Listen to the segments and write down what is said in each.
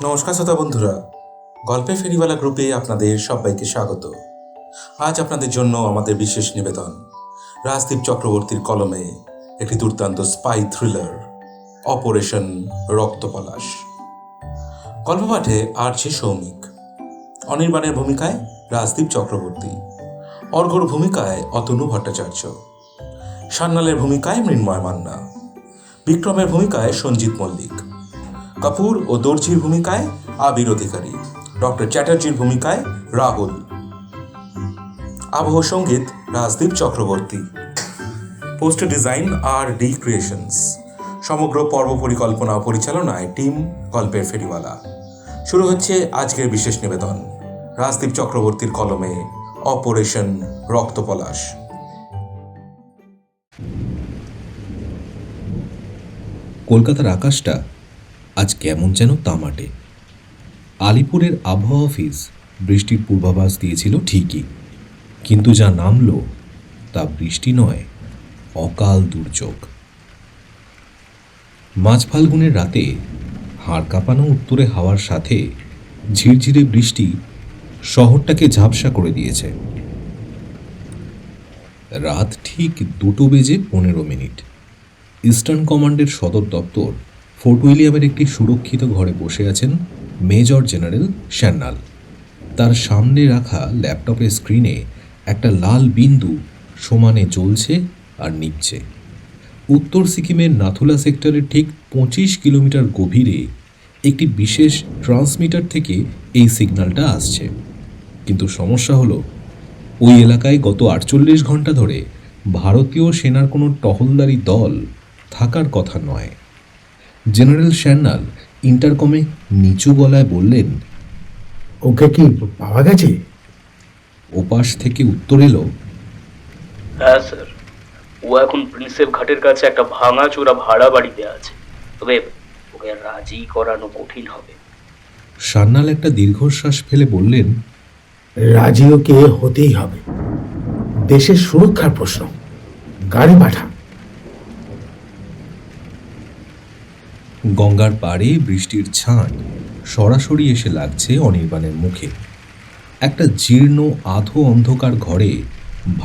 নমস্কার শ্রোতা বন্ধুরা, গল্পের ফেরিওয়ালা গ্রুপে আপনাদের সবাইকে স্বাগত। আজ আপনাদের জন্য আমাদের বিশেষ নিবেদন রাজদীপ চক্রবর্তীর কলমে একটি দুর্দান্ত স্পাই থ্রিলার অপারেশন রক্তপলাশ। গল্প পাঠে আরজে সৌমিক, অনির্বাণের ভূমিকায় রাজদীপ চক্রবর্তী, অর্ঘ্যর ভূমিকায় অতনু ভট্টাচার্য, সান্যালের ভূমিকায় মৃন্ময় মান্না, বিক্রমের ভূমিকায় সঞ্জিত মল্লিক, কাপুর ও দর্জির ভূমিকায় আবির অধিকারী, ডক্টর চ্যাটার্জির ভূমিকায় রাহুল। আবহ সঙ্গীত রাজদীপ চক্রবর্তী। পোস্টার ডিজাইন আর ডি ক্রিয়েশনস। সমগ্র পর্ব পরিকল্পনা ও পরিচালনায় টিম গল্পের ফেরিওয়ালা। শুরু হচ্ছে আজকের বিশেষ নিবেদন রাজদীপ চক্রবর্তীর কলমে অপারেশন রক্তপলাশ। কলকাতার আকাশটা আজ কেমন যেন তামাটে। আলিপুরের আবহাওয়া অফিস বৃষ্টির পূর্বাভাস দিয়েছিল ঠিকই, কিন্তু যা নামল তা বৃষ্টি নয়, অকাল দুর্যোগ। মাঝ ফাল্গুনের রাতে হাড় কাঁপানো উত্তরে হাওয়ার সাথে ঝিরঝিরে বৃষ্টি শহরটাকে ঝাপসা করে দিয়েছে। রাত ঠিক 2:15 ইস্টার্ন কমান্ডের সদর দপ্তর ফোর্ট উইলিয়ামের একটি সুরক্ষিত ঘরে বসে আছেন মেজর জেনারেল সান্যাল। তার সামনে রাখা ল্যাপটপের স্ক্রিনে একটা লাল বিন্দু সমানে জ্বলছে আর নিভছে। উত্তর সিকিমের নাথুলা সেক্টরের ঠিক 25 কিলোমিটার গভীরে একটি বিশেষ ট্রান্সমিটার থেকে এই সিগন্যালটা আসছে। কিন্তু সমস্যা হলো, ওই এলাকায় গত 48 ঘন্টা ধরে ভারতীয় সেনার কোনো টহলদারি দল থাকার কথা নয়। জেনারেল সান্যাল ইন্টারকমে নিচু গলায় বললেন, ওকে কি পাওয়া গেছে? ওপাশ থেকে উত্তর এলো, হ্যাঁ স্যার, ও এখন প্রিন্সেপ ঘাটের কাছে একটা ভাঙা চোরা ভাড়া বাড়িতে আছে, তবে ওকে রাজি করানো কঠিন হবে। সান্যাল একটা দীর্ঘশ্বাস ফেলে বললেন, রাজি ওকে হতেই হবে। দেশের সুরক্ষার প্রশ্ন। গাড়ি পাঠান। গঙ্গার পাড়ে বৃষ্টির ছাঁট সরাসরি এসে লাগছে অনির্বাণের মুখে। একটা জীর্ণ আধো অন্ধকার ঘরে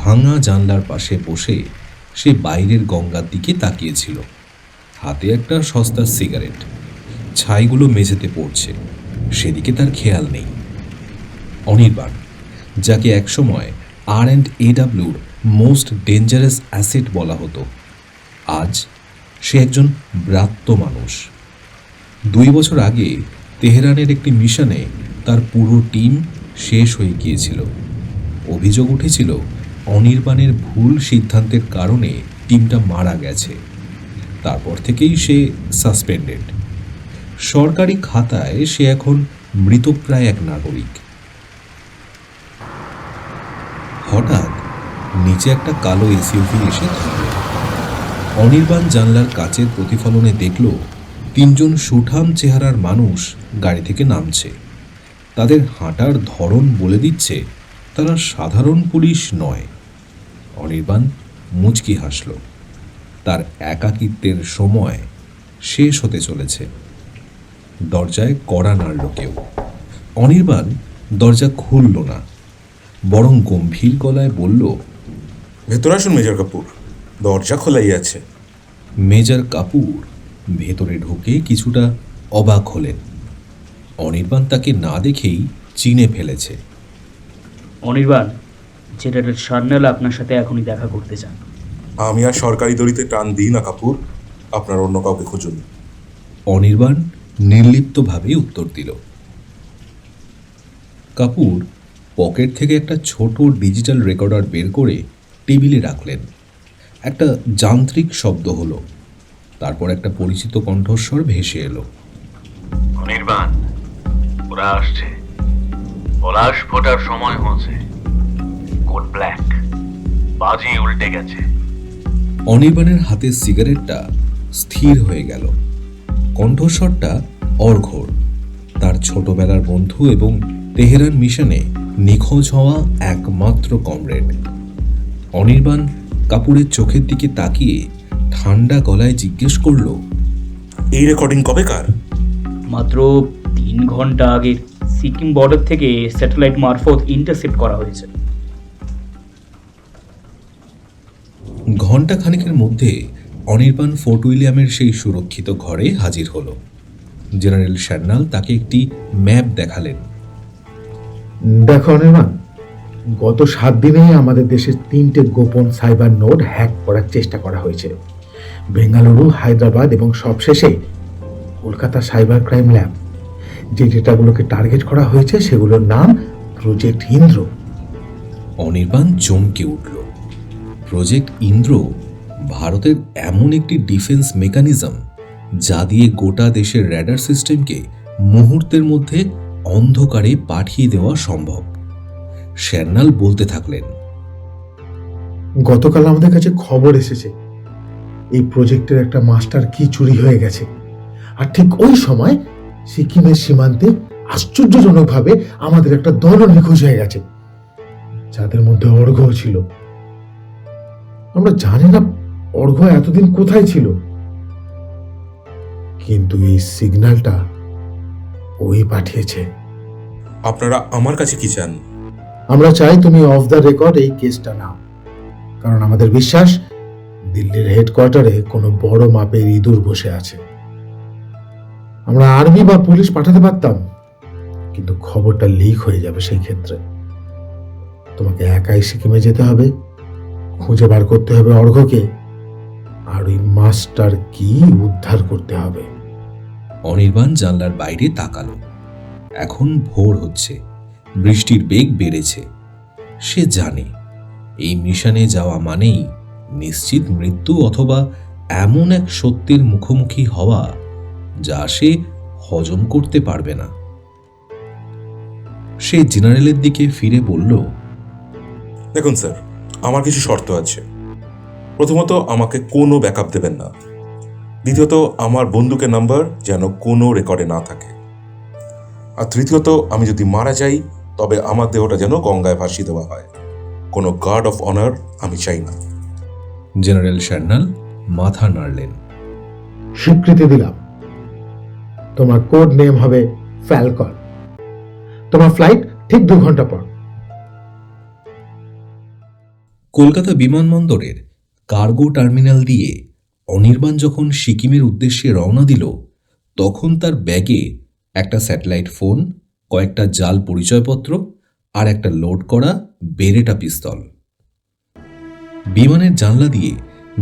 ভাঙা জানলার পাশে বসে সে বাইরের গঙ্গার দিকে তাকিয়েছিল। হাতে একটা সস্তা সিগারেট। ছাইগুলো মেঝেতে পড়ছে, সেদিকে তার খেয়াল নেই। অনির্বাণ, যাকে একসময় R&AWর মোস্ট ডেঞ্জারাস অ্যাসেট বলা হতো, আজ সে একজন ব্রাত্য মানুষ। 2 বছর আগে তেহরানের একটি মিশনে তার পুরো টিম শেষ হয়ে গিয়েছিল। অভিযোগ উঠেছিল অনির্বাণের ভুল সিদ্ধান্তের কারণে টিমটা মারা গেছে। তারপর থেকেই সে সাসপেন্ডেড। সরকারি খাতায় সে এখন মৃতপ্রায় এক নাগরিক। হঠাৎ নিচে একটা কালো এসইউভি এসে থামল। অনির্বাণ জানলার কাচের প্রতিফলনে দেখল 3 জন সুঠাম চেহারার মানুষ গাড়ি থেকে নামছে। তাদের হাঁটার ধরন বলে দিচ্ছে তারা সাধারণ পুলিশ নয়। অনির্বাণ মুচকি হাসল। তার একাকিত্বের সময় শেষ হতে চলেছে। দরজায় কড়া নাড়ল কেউ। অনির্বাণ দরজা খুলল না, বরং গম্ভীর গলায় বলল, ভেতর আসুন মেজর কাপুর, দরজা খোলাই আছে। মেজর কাপুর ভেতরে ঢুকে কিছুটা অবাক হলেন। অনির্বাণ তাকে না দেখেই চিনে ফেলেছে। অনির্বাণ, জেনারেল সান্যাল আপনার সাথে এখনই দেখা করতে চান। আমি আর সরকারি দড়িতে টান দিই না কাপুর, আপনার অন্য কাউকে খুঁজুন। অনির্বাণ নির্লিপ্তভাবে উত্তর দিল। কাপুর পকেট থেকে একটা ছোট ডিজিটাল রেকর্ডার বের করে টেবিলে রাখলেন। একটা যান্ত্রিক শব্দ হলো, তারপর একটা পরিচিত কণ্ঠস্বর ভেসে এলো, অনির্বাণ, ওরা আসছে। পলাশ ফোটার সময় হয়েছে। কোড ব্ল্যাক, বাজি উল্টে গেছে। অনির্বাণের হাতের সিগারেটটা স্থির হয়ে গেল। কণ্ঠস্বরটা অর্ঘ্যর, তার ছোটবেলার বন্ধু এবং তেহরান মিশনে নিখোঁজ হওয়া একমাত্র কমরেড। অনির্বাণ কাপুরের চোখের দিকে তাকিয়ে ঠান্ডা গলায় জিজ্ঞেস করল, এই রেকর্ডিং কবেকার? মাত্র 3 ঘন্টা আগে সিকিম বর্ডার থেকে স্যাটেলাইট মারফত ইন্টারসেপ্ট করা হয়েছে। ঘণ্টা খানেকের মধ্যে অনির্বাণ ফোর্ট উইলিয়ামের সেই সুরক্ষিত ঘরে হাজির হলো। জেনারেল সান্যাল তাকে একটি ম্যাপ দেখালেন। দেখো অনির্বাণ, গত 7 দিনেই আমাদের দেশের 3টে গোপন সাইবার নোড হ্যাক করার চেষ্টা করা হয়েছে। বেঙ্গালুরু, হায়দ্রাবাদ এবং সবশেষে কলকাতা সাইবার ক্রাইম ল্যাব। যে ডেটাগুলোকে টার্গেট করা হয়েছে সেগুলোর নাম প্রজেক্ট ইন্দ্র। অনির্বাণ চমকে উঠল। প্রজেক্ট ইন্দ্র ভারতের এমন একটি ডিফেন্স মেকানিজম যা দিয়ে গোটা দেশের র্যাডার সিস্টেমকে মুহূর্তের মধ্যে অন্ধকারে পাঠিয়ে দেওয়া সম্ভব। সান্যাল বলতে থাকলেন, গতকাল আমাদের কাছে খবর এসেছে এই প্রজেক্টের একটা মাস্টার কি চুরি হয়ে গেছে, আর ঠিক ওই সময় সিকিমের সীমান্তে আশ্চর্যজনকভাবে আমাদের একটা দলও নিখোঁজ হয়ে গেছে, যাদের মধ্যে অর্ঘ্য ছিল। আমরা জানি না অর্ঘ্য এতদিন কোথায় ছিল, কিন্তু এই সিগন্যালটা ওই পাঠিয়েছে। আপনারা আমার কাছে কি চান? আমরা চাই তুমি অফ দ্য রেকর্ড এই কেসটা নাও, কারণ আমাদের বিশ্বাস দিল্লির হেডকোয়ার্টারে কোনো বড় মাপের ইঁদুর বসে আছে। আমরা আর্মি বা পুলিশ পাঠাতে পারতাম, কিন্তু খবরটা লিক হয়ে যাবে সেই ক্ষেত্রে। তোমাকে একাই সিকিমে যেতে হবে, খুঁজে বার করতে হবে অর্ঘ্যকে, আর ওই মাস্টার কি উদ্ধার করতে হবে। অনির্বাণ জানলার বাইরে তাকালো। এখন ভোর হচ্ছে, বৃষ্টির বেগ বেড়েছে। সে জানে এই মিশনে যাওয়া মানেই নিশ্চিত মৃত্যু অথবা এমন এক সত্যের মুখোমুখি হওয়া যা সে হজম করতে পারবে না। সে জেনারেলের দিকে ফিরে বলল, দেখুন স্যার, আমার কিছু শর্ত আছে। প্রথমত, আমাকে কোনো ব্যাকআপ দেবেন না। দ্বিতীয়ত, আমার বন্দুকের নাম্বার যেন কোনো রেকর্ডে না থাকে। আর তৃতীয়ত, আমি যদি মারা যাই তবে আমার দেহটা যেন গঙ্গায় ভাসিয়ে দেওয়া হয়। কোনো গার্ড অফ অনার আমি চাই না। জেনারেল সান্যাল মাথা নাড়লেন। স্বীকৃতি দিলাম। তোমার কোড নেম হবে ফ্যালকন। তোমার ফ্লাইট ঠিক 2 ঘন্টা পর। কলকাতা বিমানবন্দরের কার্গো টার্মিনাল দিয়ে অনির্বাণ যখন সিকিমের উদ্দেশ্যে রওনা দিল, তখন তার ব্যাগে একটা স্যাটেলাইট ফোন, কয়েকটা জাল পরিচয়পত্র আর একটা লোড করা বেরেটা পিস্তল। বিমানের জানলা দিয়ে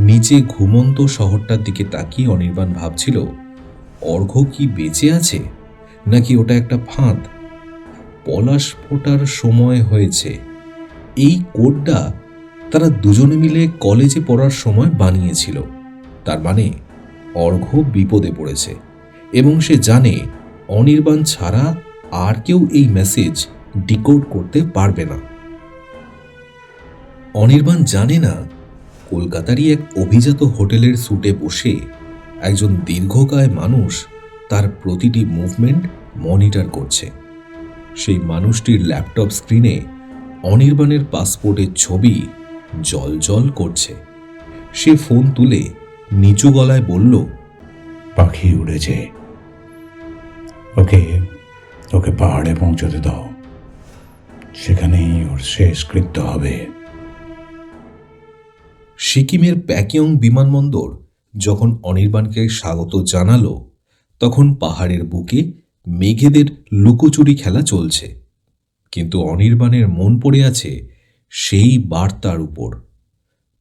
নিচে ঘুমন্ত শহরটার দিকে তাকিয়ে অনির্বাণ ভাবছিল, অর্ঘ্য কি বেঁচে আছে নাকি ওটা একটা ফাঁদ। পলাশ ফোটার সময় হয়েছে, এই কোডটা তারা দুজনে মিলে কলেজে পড়ার সময় বানিয়েছিল। তার মানে অর্ঘ্য বিপদে পড়েছে এবং সে জানে অনির্বাণ ছাড়া আর কেউ এই মেসেজ ডিকোড করতে পারবে না। অনির্বাণ জানে না কলকাতারই এক অভিজাত হোটেলের স্যুটে বসে একজন দীর্ঘকায় মানুষ তার প্রতিটি মুভমেন্ট মনিটর করছে। সেই মানুষটির ল্যাপটপ স্ক্রিনে অনির্বাণের পাসপোর্টের ছবি জ্বলজ্বল করছে। সে ফোন তুলে নিচু গলায় বলল, পাখি উড়েছে, ওকে ওকে পাহাড়ে পৌঁছতে দাও, সেখানেই ওর শেষ কৃত্য হবে। সিকিমের প্যাকিয়ং বিমানবন্দর যখন অনির্বাণকে স্বাগত জানালো, তখন পাহাড়ের বুকে মেঘেদের লুকোচুরি খেলা চলছে। কিন্তু অনির্বাণের মন পড়ে আছে সেই বার্তার উপর,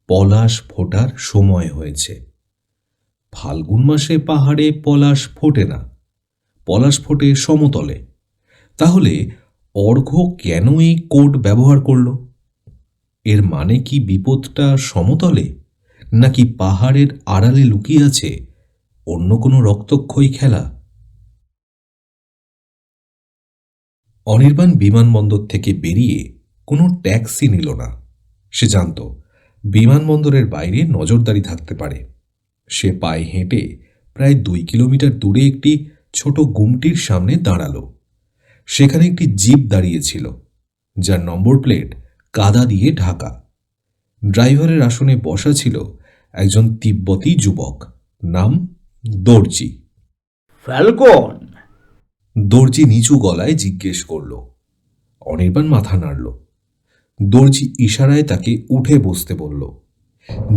পলাশ ফোটার সময় হয়েছে। ফাল্গুন মাসে পাহাড়ে পলাশ ফোটে না, পলাশ ফোটে সমতলে। তাহলে অর্ঘ্য কেন এই কোড ব্যবহার করল? এর মানে কি বিপদটা সমতলে, নাকি পাহাড়ের আড়ালে লুকিয়ে আছে অন্য কোনো রক্তক্ষয়ী খেলা? অনির্বাণ বিমানবন্দর থেকে বেরিয়ে কোনো ট্যাক্সি নিল না। সে জানত বিমানবন্দরের বাইরে নজরদারি থাকতে পারে। সে পায়ে হেঁটে প্রায় 2 কিলোমিটার দূরে একটি ছোট গুমটির সামনে দাঁড়ালো। সেখানে একটি জিপ দাঁড়িয়েছিল, যার নম্বর প্লেট কাদা দিয়ে ঢাকা। ড্রাইভারের আসনে বসা ছিল একজন তিব্বতী যুবক, নাম দর্জি। ফ্যালকন, দর্জি নিচু গলায় জিজ্ঞেস করল। অনির্বাণ মাথা নাড়ল। দর্জি ইশারায় তাকে উঠে বসতে বলল।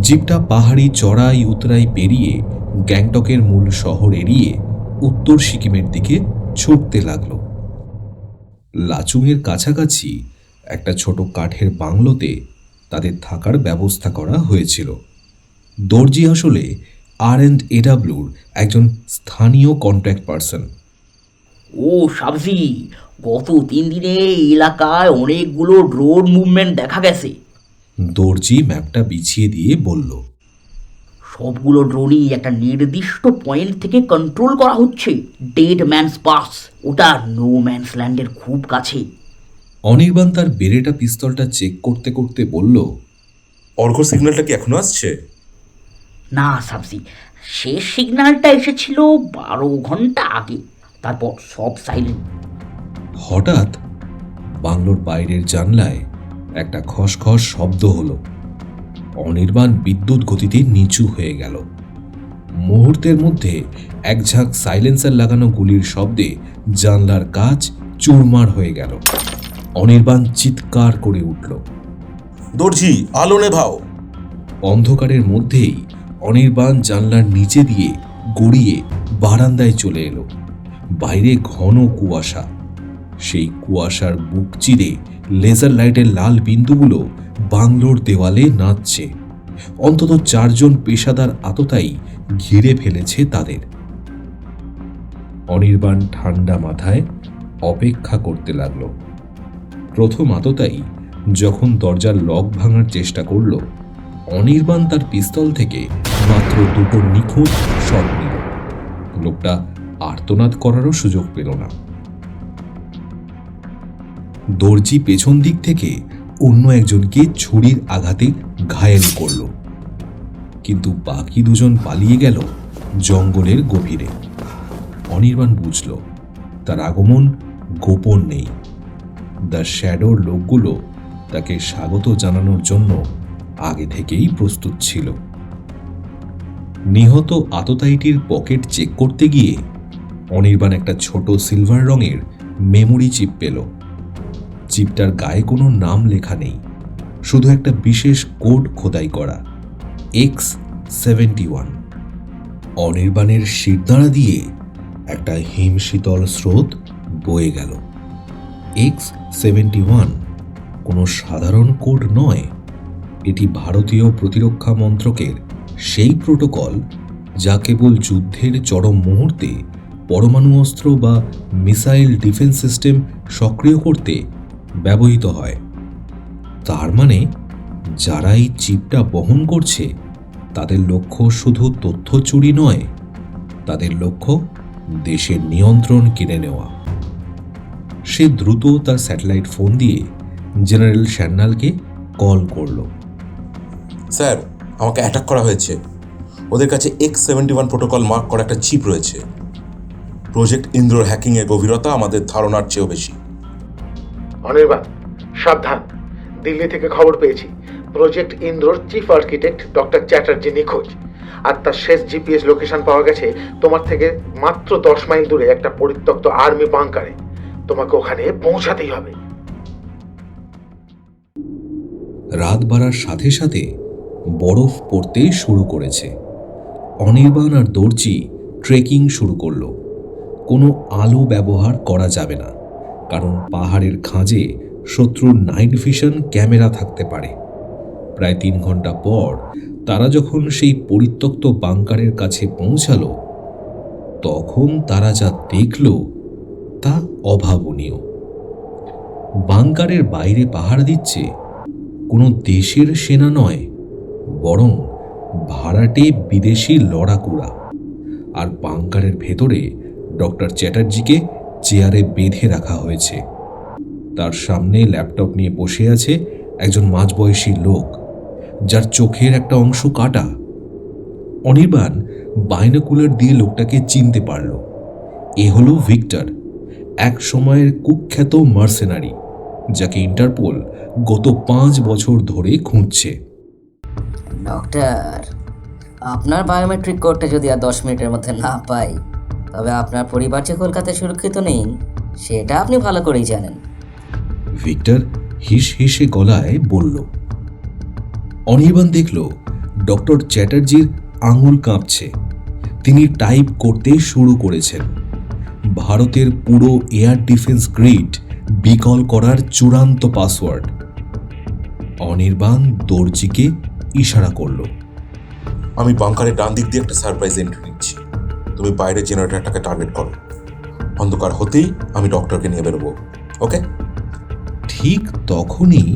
জিপটা পাহাড়ি চড়াই উতরাই পেরিয়ে গ্যাংটকের মূল শহর এড়িয়ে উত্তর সিকিমের দিকে ছুটতে লাগল। লাচুংয়ের কাছাকাছি একটা ছোট কাঠের বাংলোতে তাদের থাকার ব্যবস্থা করা হয়েছিল। দর্জি আসলে R&AWর একজন স্থানীয় কন্ট্যাক্ট পার্সন। ও সাবজি, গত 3 দিনে এই এলাকায় অনেকগুলো ড্রোন মুভমেন্ট দেখা গেছে। দর্জি ম্যাপটা বিছিয়ে দিয়ে বলল। সবগুলো ড্রোনই একটা নির্দিষ্ট পয়েন্ট থেকে কন্ট্রোল করা হচ্ছে। ডেড ম্যানস পাস, ওটা নো ম্যানস ল্যান্ডের খুব কাছে। অনির্বাণ তার বেরেটা পিস্তলটা চেক করতে করতে বলল, অর্ঘ সিগন্যালটা কি এখনো আসছে? না সাবজি, শেষ সিগন্যালটা এসেছিল 12 ঘন্টা আগে, তারপর সব সাইলেন্ট। হঠাৎ বাংলোর বাইরের জানলায় একটা খসখস শব্দ হলো। অনির্বাণ বিদ্যুৎ গতিতে নিচু হয়ে গেল। মুহূর্তের মধ্যে এক ঝাঁক সাইলেন্সার লাগানো গুলির শব্দে জানলার কাচ চুরমার হয়ে গেল। অনির্বাণ চিৎকার করে উঠল। দর্জি, আলো নেভাও! অন্ধকারের মধ্যেই অনির্বাণ জানলার নিচে দিয়ে গড়িয়ে বারান্দায় চলে এলো। বাইরে ঘন কুয়াশা। সেই কুয়াশার বুক চিরে লেজার লাইটের লাল বিন্দুগুলো বাংলোর দেওয়ালে নাচছে। অন্তত 4 জন পেশাদার আততায়ী ঘিরে ফেলেছে তাদের। অনির্বাণ ঠান্ডা মাথায় অপেক্ষা করতে লাগলো। প্রথম আততায়ী যখন দরজার লক ভাঙার চেষ্টা করল, অনির্বাণ তার পিস্তল থেকে মাত্র 2টো নিখুঁত শট নিল। লোকটা আর্তনাদ করারও সুযোগ পেল না। দর্জি পেছন দিক থেকে অন্য একজনকে ছুরির আঘাতে ঘায়েল করল, কিন্তু বাকি 2 জন পালিয়ে গেল জঙ্গলের গভীরে। অনির্বাণ বুঝল তার আগমন গোপন নেই। দ্য শ্যাডোর লোকগুলো তাকে স্বাগত জানানোর জন্য আগে থেকেই প্রস্তুত ছিল। নিহত আততায়ীটির পকেট চেক করতে গিয়ে অনির্বাণ একটা ছোট সিলভার রঙের মেমোরি চিপ পেল। চিপটার গায়ে কোনো নাম লেখা নেই, শুধু একটা বিশেষ কোড খোদাই করা, X71। অনির্বাণের শিরদাঁড়া দিয়ে একটা হিমশীতল স্রোত বয়ে গেল। X71 কোনো সাধারণ কোড নয়। এটি ভারতীয় প্রতিরক্ষা মন্ত্রকের সেই প্রোটোকল যা কেবল যুদ্ধের চরম মুহূর্তে পরমাণু অস্ত্র বা মিসাইল ডিফেন্স সিস্টেম সক্রিয় করতে ব্যবহৃত হয়। তার মানে যারা এই চিপটা বহন করছে তাদের লক্ষ্য শুধু তথ্য চুরি নয়, তাদের লক্ষ্য দেশের নিয়ন্ত্রণ কেড়ে নেওয়া। সে দ্রুত তার স্যাটেলাইট ফোন দিয়ে জেনারেল শ্যান্নালকে কল করল। স্যার, আমাকে অ্যাটাক করা হয়েছে। ওদের কাছে X71 প্রোটোকল মার্ক করা একটা চিপ রয়েছে। প্রজেক্ট ইন্দ্রর হ্যাকিংয়ের গভীরতা আমাদের ধারণার চেয়েও বেশি। অনির্বাণ, সাবধান। দিল্লি থেকে খবর পেয়েছি প্রজেক্ট ইন্দ্রর চিফ আর্কিটেক্ট ডক্টর চ্যাটার্জি নিখোঁজ, আর তার শেষ জিপিএস লোকেশন পাওয়া গেছে তোমার থেকে মাত্র 10 মাইল দূরে একটা পরিত্যক্ত আর্মি বাংকারে। তোমাকে ওখানে পৌঁছাতেই হবে। রাত বাড়ার সাথে সাথে বরফ পড়তে শুরু করেছে। অনির্বাণ আর দর্জি ট্রেকিং শুরু করলো। কোনো আলো ব্যবহার করা যাবে না, কারণ পাহাড়ের খাঁজে শত্রুর নাইট ভিশন ক্যামেরা থাকতে পারে। প্রায় 3 ঘন্টা পর তারা যখন সেই পরিত্যক্ত বাংকারের কাছে পৌঁছালো, তখন তারা যা দেখল তা অভাবনীয়। বাংকারের বাইরে পাহারা দিচ্ছে কোনো দেশের সেনা নয়, বরং ভাড়াটে বিদেশি লড়াকুড়া। আর বাংকারের ভেতরে ডক্টর চ্যাটার্জিকে চেয়ারে বেঁধে রাখা হয়েছে। তার সামনে ল্যাপটপ নিয়ে বসে আছে একজন মাঝবয়সী লোক, যার চোখের একটা অংশ কাটা। অনির্বাণ বাইনোকুলার দিয়ে লোকটাকে চিনতে পারল। এ হলো ভিক্টর, এক সময়ের কুখ্যাত মার্সেনারি, যাকে ইন্টারপোল গত 5 বছর ধরে খুঁজছে। ডক্টর, আপনার বায়োমেট্রিক কোডটা যদি আর 10 মিনিটের মধ্যে না পাই, তবে আপনার পরিবার যে কলকাতায় সুরক্ষিত নেই সেটা আপনি ভালো করেই জানেন। ভিক্টর হিস হিসে গলায় বলল। অনির্বাণ দেখল ডক্টর চ্যাটার্জির আঙুল কাঁপছে। তিনি টাইপ করতে শুরু করেছেন। ভারতের পুরো এয়ার ডিফেন্স গ্রিড বিকল করার চূড়ান্ত পাসওয়ার্ড। অনির্বাণ দর্জিকে ইশারা করল। আমি বাংকারের ডান দিক দিয়ে একটা সারপ্রাইজ এন্ট্রি নিচ্ছি। তুমি বাইরে জেনারেটরটাকে টার্গেট করো। অন্ধকার হতেই আমি ডক্টরকে নিয়ে বেরোবো। ওকে? ঠিক তখনই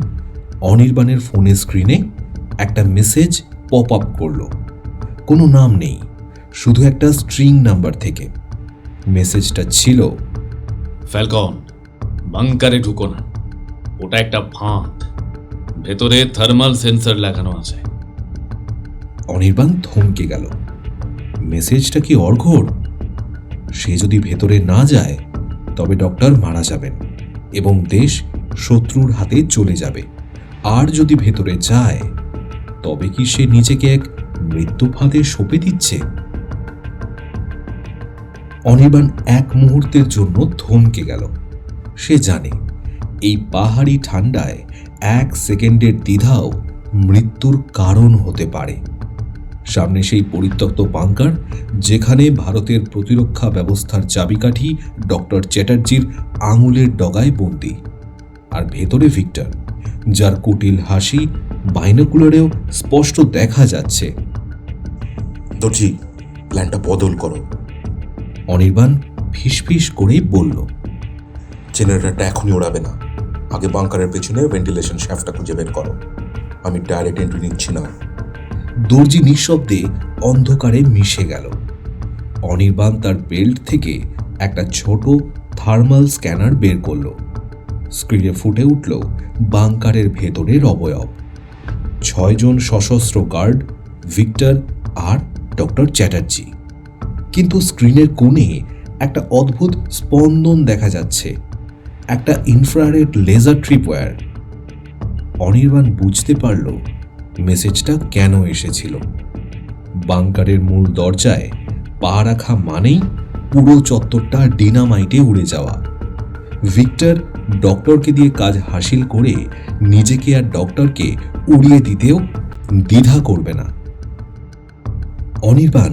অনির্বাণের ফোনের স্ক্রিনে একটা মেসেজ পপ আপ করলো। কোনো নাম নেই, শুধু একটা স্ট্রিং নাম্বার থেকে। মেসেজটা ছিল, ফ্যালকন, বাংকারে ঢুকো না, ওটা একটা ফাঁদ, ভেতরে থার্মাল সেন্সর লাগানো আছে। অনির্বাণ থমকে গেল। মেসেজটা কি অর্ঘ্যর? সে যদি ভেতরে না যায় তবে ডক্টর মারা যাবেন এবং দেশ শত্রুর হাতে চলে যাবে। আর যদি ভেতরে যায় তবে কি সে নিজেকে এক মৃত্যু ফাঁদে সঁপে দিচ্ছে? অনির্বাণ এক মুহূর্তের জন্য থমকে গেল। সে জানে এই পাহাড়ি ঠান্ডায় 1 সেকেন্ডের দ্বিধাও মৃত্যুর কারণ হতে পারে। সামনে সেই পরিত্যক্ত বাংকার, যেখানে ভারতের প্রতিরক্ষা ব্যবস্থার চাবিকাঠি ডক্টর চ্যাটার্জির আঙুলের ডগায় বন্দী। আর ভেতরে ভিক্টর, যার কুটিল হাসি বাইনোকুলারেও স্পষ্ট দেখা যাচ্ছে। দর্জি, প্ল্যানটা বদল করো। অনির্বাণ ফিসফিস করে বলল। জেনারেটরটা এখনই ওড়াবে না। আগে বাংকারের পেছনে ভেন্টিলেশন শ্যাফটটা খুঁজে বের করো। আমি ডাইরেক্ট এন্ট্রি নিচ্ছি না। দর্জি নিঃশব্দে অন্ধকারে মিশে গেল। অনির্বাণ তার বেল্ট থেকে একটা ছোট থার্মাল স্ক্যানার বের করল। স্ক্রিনে ফুটে উঠল বাংকারের ভেতরের অবয়ব। 6 জন সশস্ত্র গার্ড, ভিক্টর আর ডক্টর চ্যাটার্জি। কিন্তু স্ক্রিনের কোণে একটা অদ্ভুত স্পন্দন দেখা যাচ্ছে, একটা ইনফ্রারেড লেজার ট্রিপওয়্যার। অনির্বাণ বুঝতে পারল মেসেজটা কেন এসেছিল। বাংকারের মূল দরজায় পা রাখা মানেই পুরো চত্বরটা ডিনামাইটে উড়ে যাওয়া। ভিক্টর ডক্টরকে দিয়ে কাজ হাসিল করে নিজেকে আর ডক্টরকে উড়িয়ে দিতেও দ্বিধা করবে না। অনির্বাণ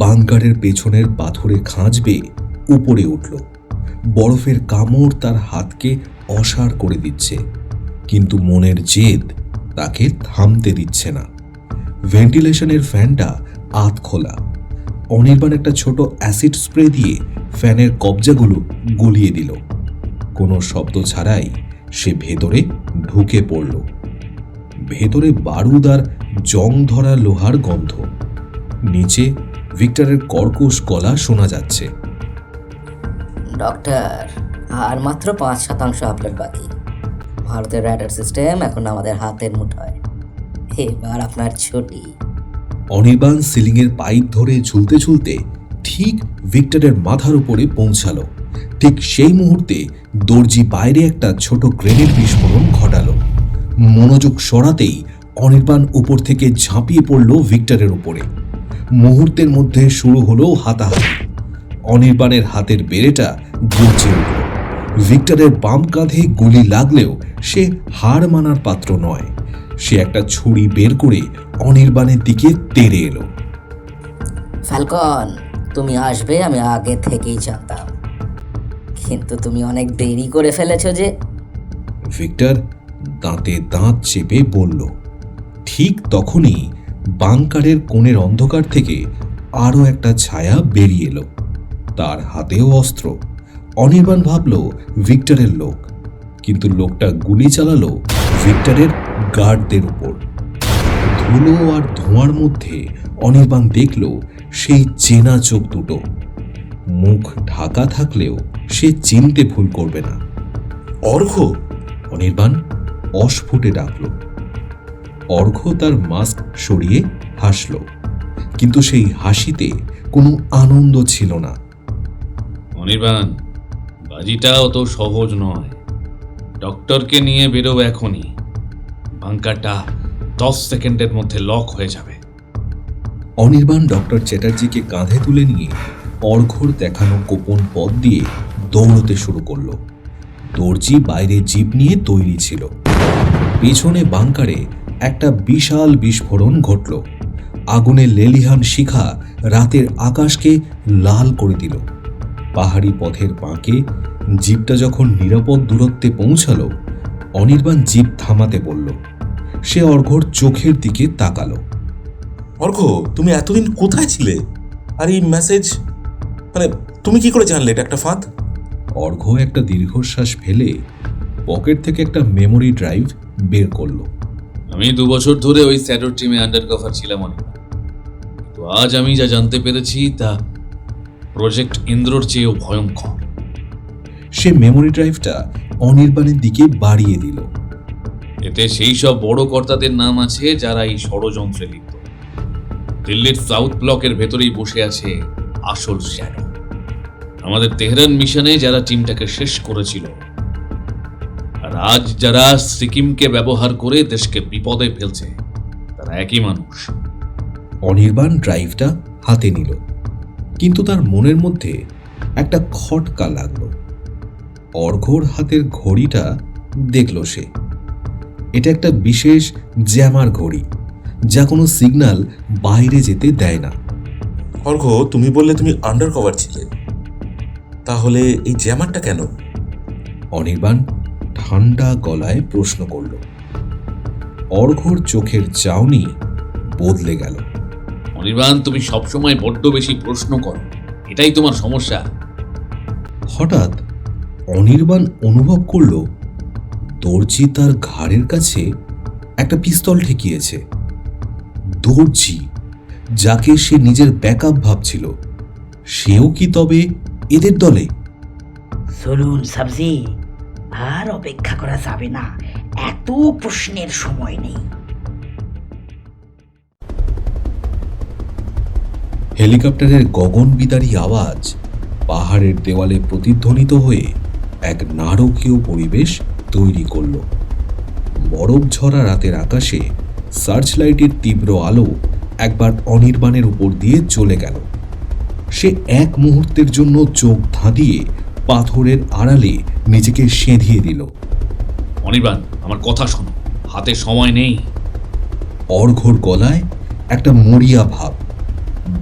বাংকারের পেছনের পাথরে খাঁজ বেয়ে উপরে উঠল। বরফের কামড় তার হাতকে অসাড় করে দিচ্ছে, কিন্তু মনের জেদ তাকে থামতে দিচ্ছে না। ভেন্টিলেশনের ফ্যানটা আধ খোলা। অনির্বাণ একটা ছোট অ্যাসিড স্প্রে দিয়ে ফ্যানের কবজাগুলো গলিয়ে দিল। কোনো শব্দ ছাড়াই সে ভেতরে ঢুকে পড়ল। ভেতরে বারুদ আর জং ধরা লোহার গন্ধ। নিচে ভিক্টরের কর্কশ গলা শোনা যাচ্ছে। ডক্টর, আর মাত্র 5% আপলোড বাকি। ভারতের রাডার সিস্টেম এখন আমাদের হাতের মুঠোয়। এবার আপনার ছুটি। অনির্বাণ সিলিংয়ের পাইপ ধরে ঝুলতে ঝুলতে ঠিক ভিক্টরের মাথার উপরে পৌঁছালো। ঠিক সেই মুহূর্তে দর্জি বাইরে একটা ছোট গ্রেনেড বিস্ফোরণ ঘটালো। মনোযোগ সরাতেই অনির্বাণ উপর থেকে ঝাঁপিয়ে পড়ল ভিক্টরের উপরে। মুহূর্তের মধ্যে শুরু হলো হাতাহাতি। অনির্বাণের হাতের বেড়েটা গর্জে উঠল। ভিক্টরের বাম কাঁধে গুলি লাগলেও সে হার মানার পাত্র নয়। সে একটা ছুরি বের করে অনির্বাণের দিকে তেড়ে এলো। ফ্যালকন, তুমি আসবে আমি আগে থেকেই জানতাম, কিন্তু তুমি অনেক দেরি করে ফেলেছো যে। ভিক্টর দাঁতে দাঁত চেপে বলল। ঠিক তখনই বাংকারের কোণের অন্ধকার থেকে আরও একটা ছায়া বেরিয়ে এলো। তার হাতেও অস্ত্র। অনির্বাণ ভাবল ভিক্টরের লোক, কিন্তু লোকটা গুলি চালালো ভিক্টরের গার্ডদের উপর। ধুলো আর ধোঁয়ার মধ্যে অনির্বাণ দেখল সেই চেনা চোখ দুটো। মুখ ঢাকা থাকলেও সে চিনতে ভুল করবে না। অর্ঘ্য! অনির্বাণ অস্ফুটে ডাকল। অর্ঘ্য তার মাস্ক সরিয়ে হাসল, কিন্তু সেই হাসিতে কোনো আনন্দ ছিল না। অনির্বাণ, বাজিটা অত সহজ নয়। ডক্টরকে নিয়ে বেরো এখনই। বাংকারটা 10 সেকেন্ডের মধ্যে লক হয়ে যাবে। অনির্বাণ ডক্টর চ্যাটার্জিকে কাঁধে তুলে নিয়ে অর্ঘ্যর দেখানো গোপন পথ দিয়ে দৌড়তে শুরু করলো। দর্জি বাইরে জিপ নিয়ে তৈরি ছিল। পেছনে বাংকারে একটা বিশাল বিস্ফোরণ ঘটল। আগুনের লেলিহান শিখা রাতের আকাশকে লাল করে দিল। পাহাড়ি পথের বাঁকে জিপটা যখন নিরাপদ দূরত্বে পৌঁছালো, অনির্বাণ জিপ থামাতে বলল। সে অর্ঘ্যর চোখের দিকে তাকালো। অর্ঘ্য, তুমি এতদিন কোথায় ছিলে? আর এই মেসেজ, মানে তুমি কি করে জানলে এটা একটা ফাঁদ? অর্ঘ্য একটা দীর্ঘশ্বাস ফেলে পকেট থেকে একটা মেমোরি ড্রাইভ বের করলো। আমি 2 বছর ধরে ওই স্যাডোর টিমে আন্ডার কভার ছিলাম অনেক। তো আজ আমি যা জানতে পেরেছি তা প্রজেক্ট ইন্দ্রর চেয়েও ভয়ঙ্কর। সে মেমোরি ড্রাইভটা অনির্বাণের দিকে বাড়িয়ে দিল। এতে সেই সব বড় কর্তাদের নাম আছে যারা এই ষড়যন্ত্রে লিপ্ত। দিল্লির সাউথ ব্লকের ভেতরেই বসে আছে আসল শ্যাডো। আমাদের তেহরান মিশনে যারা টিমটাকে শেষ করেছিল, আর আজ যারা সিকিমকে ব্যবহার করে দেশকে বিপদে ফেলছে, তারা একই মানুষ। অনির্বাণ ড্রাইভটা হাতে নিল, কিন্তু তার মনের মধ্যে একটা খটকা লাগলো। অর্ঘ্যর হাতের ঘড়িটা দেখল সে। এটা একটা বিশেষ জ্যামার ঘড়ি, যা কোনো সিগন্যাল বাইরে যেতে দেয় না। অর্ঘ্য, তুমি বললে তুমি আন্ডার কভার ছিলে, তাহলে এই জ্যামারটা কেন? অনির্বাণ ঠান্ডা গলায় প্রশ্ন করল। অর্ঘ্যর চোখের চাউনি বদলে গেল। অনির্বাণ, তুমি সবসময় বড্ড বেশি প্রশ্ন করো, এটাই তোমার সমস্যা। হঠাৎ অনির্বাণ অনুভব করল দর্জি তার ঘাড়ের কাছে একটা পিস্তল ঠেকিয়েছে। দর্জি, যাকে সে নিজের ব্যাকআপ ভাবছিল, সেও কি তবে এদের দলে? চলুন সাবজি, আর অপেক্ষা করা যাবে না, এত প্রশ্নের সময় নেই। হেলিকপ্টারের গগনবিদারী আওয়াজ পাহাড়ের দেওয়ালে প্রতিধ্বনিত হয়ে এক নারকীয় পরিবেশ তৈরি করল। বরফ ঝরা রাতের আকাশে সার্চ লাইটের তীব্র আলো একবার অনির্বাণের উপর দিয়ে চলে গেল। সে এক মুহূর্তের জন্য চোখ ধাঁধিয়ে পাথরের আড়ালে নিজেকে সেঁধিয়ে দিল। অনির্বাণ, আমার কথা শোনো, হাতে সময় নেই। অর্ঘ্যর গলায় একটা মরিয়া ভাব।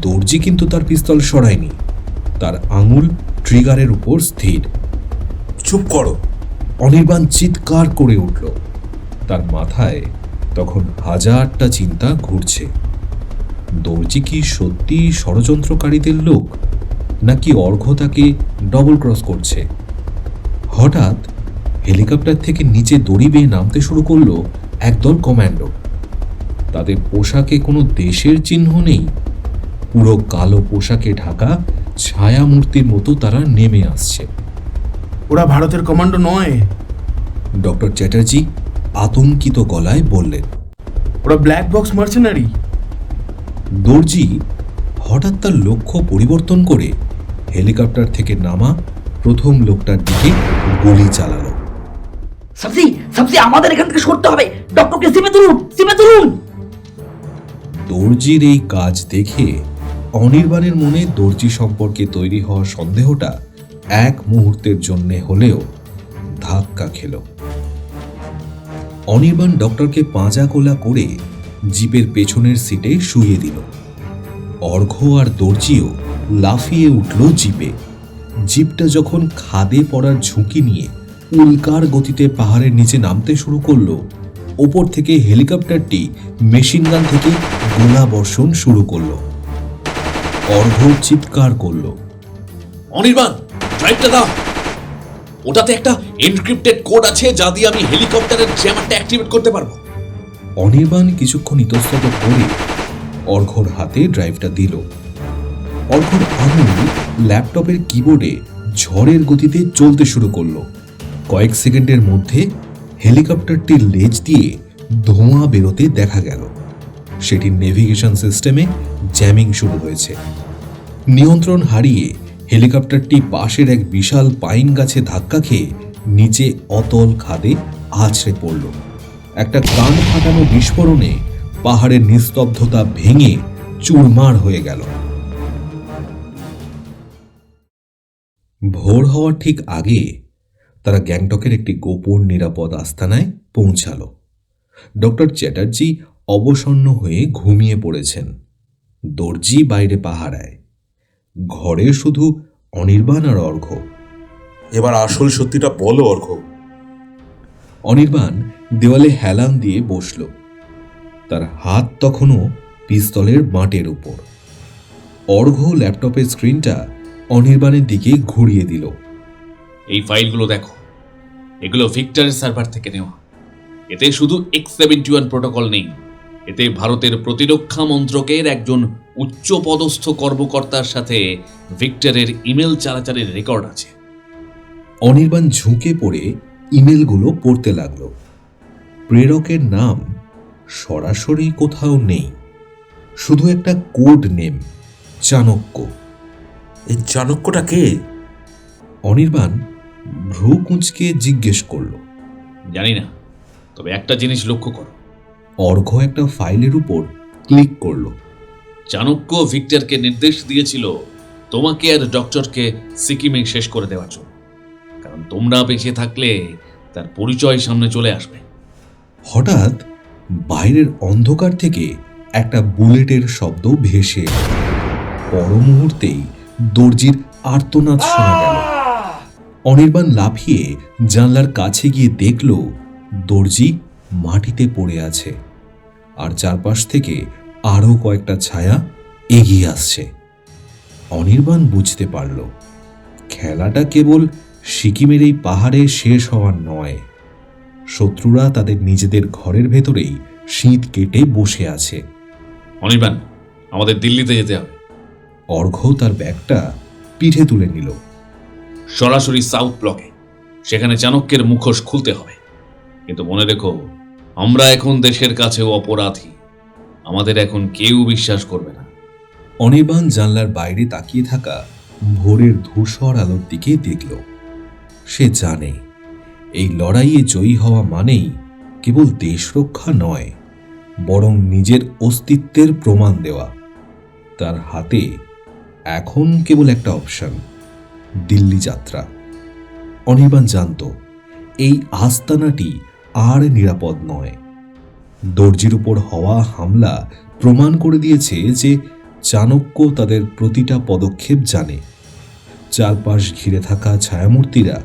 দর্জি কিন্তু তার পিস্তল সরায়নি, তার আঙুল ট্রিগারের উপর স্থির। চুপ করো! অনির্বাণ চিৎকার করে উঠল। তার মাথায় তখন হাজারটা চিন্তা ঘুরছে। দর্জি কি সত্যি ষড়যন্ত্রকারীদের লোক, নাকি অর্ঘ্য তাকে ডবল ক্রস করছে? হঠাৎ হেলিকপ্টার থেকে নিচে দড়ি বেয়ে নামতে শুরু করলো একদল কমান্ডো। তাদের পোশাকে কোনো দেশের চিহ্ন নেই, পুরো কালো পোশাকে ঢাকা ছায়ামূর্তির মতো তারা নেমে আসছে। ওরা ভারতের কমান্ডো নয়, ডক্টর চ্যাটার্জি আতঙ্কিত গলায় বললেন। ওরা ব্ল্যাক বক্স মার্চেনারি। দর্জি হঠাৎ তার লক্ষ্য পরিবর্তন করে হেলিকপ্টার থেকে নামা প্রথম লোকটার দিকে গুলি চালালো। সাবজি, সাবজি, আমাদের এখান থেকে সরতে হবে। ডক্টরকে জিপে তুলুন, জিপে তুলুন। দর্জির এই কাজ দেখে অনির্বাণের মনে দর্জি সম্পর্কে তৈরি হওয়া সন্দেহটা এক মুহূর্তের জন্য হলেও ধাক্কা খেল। অনির্বাণ ডক্টরকে পাঁজা কোলা করে জিপের পেছনের সিটে শুইয়ে দিল। অর্ঘ্য আর দর্জিও লাফিয়ে উঠল জিপে। জিপটা যখন খাদে পড়ার ঝুঁকি নিয়ে উল্কার গতিতে পাহাড়ের নিচে নামতে শুরু করলো, ওপর থেকে হেলিকপ্টারটি মেশিনগান থেকে গোলা বর্ষণ শুরু করলো। অর্ঘ্য চিৎকার করলো, অনির্বাণ, ড্রাইভটা দাও। ওটাতে একটা এনক্রিপ্টেড কোড আছে, যা দিয়ে আমি হেলিকপ্টারের জ্যামারটা অ্যাক্টিভেট করতে পারবো। অনির্বাণ কিছুক্ষণ ইতস্তত করে অর্ঘ্যর হাতে ড্রাইভটা দিল। অর্ঘ্যর আঙুল ল্যাপটপের কিবোর্ডে ঝড়ের গতিতে চলতে শুরু করলো। কয়েক সেকেন্ডের মধ্যে হেলিকপ্টারটির লেজ দিয়ে ধোঁয়া বেরোতে দেখা গেল। সেটির নেভিগেশন সিস্টেমে জ্যামিং শুরু হয়েছে। নিয়ন্ত্রণ হারিয়ে হেলিকপ্টারটি পাশের এক বিশাল পাইন গাছে ধাক্কা খেয়ে নিচে অতল খাদে আছড়ে পড়ল। একটা কান ফাটানো বিস্ফোরণে পাহাড়ের নিস্তব্ধতা ভেঙে চুরমার হয়ে গেল। ভোর হওয়ার ঠিক আগে তারা গ্যাংটকের একটি গোপন নিরাপদ আস্তানায় পৌঁছালো। ডক্টর চ্যাটার্জি অবসন্ন হয়ে ঘুমিয়ে পড়েছেন। দর্জি বাইরে পাহারায়। ঘরে শুধু অনির্বাণ আর অর্ঘ্য। এবার আসল সত্যিটা বলো অর্ঘ্য। অনির্বাণ দেওয়ালে হেলান দিয়ে বসল। তার হাত তখনও পিস্তলের বাঁটের উপর। অর্ঘ্য ল্যাপটপের স্ক্রিনটা অনির্বাণের দিকে ঘুরিয়ে দিল। এই ফাইলগুলো দেখো, এগুলো ভিক্টরের সার্ভার থেকে নেওয়া। এতে শুধু X71 প্রোটোকল নেই, এতে ভারতের প্রতিরক্ষা মন্ত্রকের একজন উচ্চ পদস্থ কর্মকর্তার সাথে ভিক্টরের ইমেল চালাচালের রেকর্ড আছে। অনির্বাণ ঝুঁকে পড়ে ইমেলগুলো পড়তে লাগল। প্রেরকের নাম সরাসরি কোথাও নেই, শুধু একটা কোড নেম, চাণক্য। এই চাণক্যটা কে? অনির্বাণ ভ্রু কুঁচকে জিজ্ঞেস করল। জানি না, তবে একটা জিনিস লক্ষ্য করো। অর্ঘ্য একটা ফাইলের উপর ক্লিক করল। চাণক্য ভিক্টরকে নির্দেশ দিয়েছিল তোমাকে আর ডক্টরকে সিকিমে শেষ করে দেওয়ার জন্য, কারণ তোমরা বেঁচে থাকলে তার পরিচয় সামনে চলে আসবে। হঠাৎ বাইরের অন্ধকার থেকে একটা বুলেটের শব্দ ভেসে এলো। পর মুহূর্তেই দর্জির আর্তনাদ শোনা গেল। অনির্বাণ লাফিয়ে জানলার কাছে গিয়ে দেখল দর্জি মাটিতে পড়ে আছে, আর চারপাশ থেকে আরও কয়েকটা ছায়া এগিয়ে আসছে। অনির্বাণ বুঝতে পারল খেলাটা কেবল সিকিমের এই পাহাড়ে শেষ হওয়ার নয়। শত্রুরা তাদের নিজেদের ঘরের ভেতরেই শীত কেটে বসে আছে। অনির্বাণ, আমাদের দিল্লিতে যেতে হবে। অর্ঘ্য তার ব্যাগটা পিঠে তুলে নিল। সরাসরি সাউথ ব্লকে, সেখানে চাণক্যের মুখোশ খুলতে হবে। কিন্তু মনে রেখো, আমরা এখন দেশের কাছেও অপরাধী। আমাদের এখন কেউ বিশ্বাস করবে না। অনির্বাণ জানলার বাইরে তাকিয়ে থাকা ভোরের ধূসর আলোর দিকে দেখল। সে জানে এই লড়াইয়ে জয়ী হওয়া মানেই কেবল দেশ রক্ষা নয়, বরং নিজের অস্তিত্বের প্রমাণ দেওয়া। তার হাতে এখন কেবল একটা অপশন, দিল্লি যাত্রা। অনির্বাণ জানত এই আস্তানাটি আর নিরাপদ নয়। দর্জির উপর হওয়া হামলা প্রমাণ করে দিয়েছে যে চাণক্য তাদের প্রতিটা পদক্ষেপ জানে। চারপাশ ঘিরে থাকা ছায়ামূর্তিরা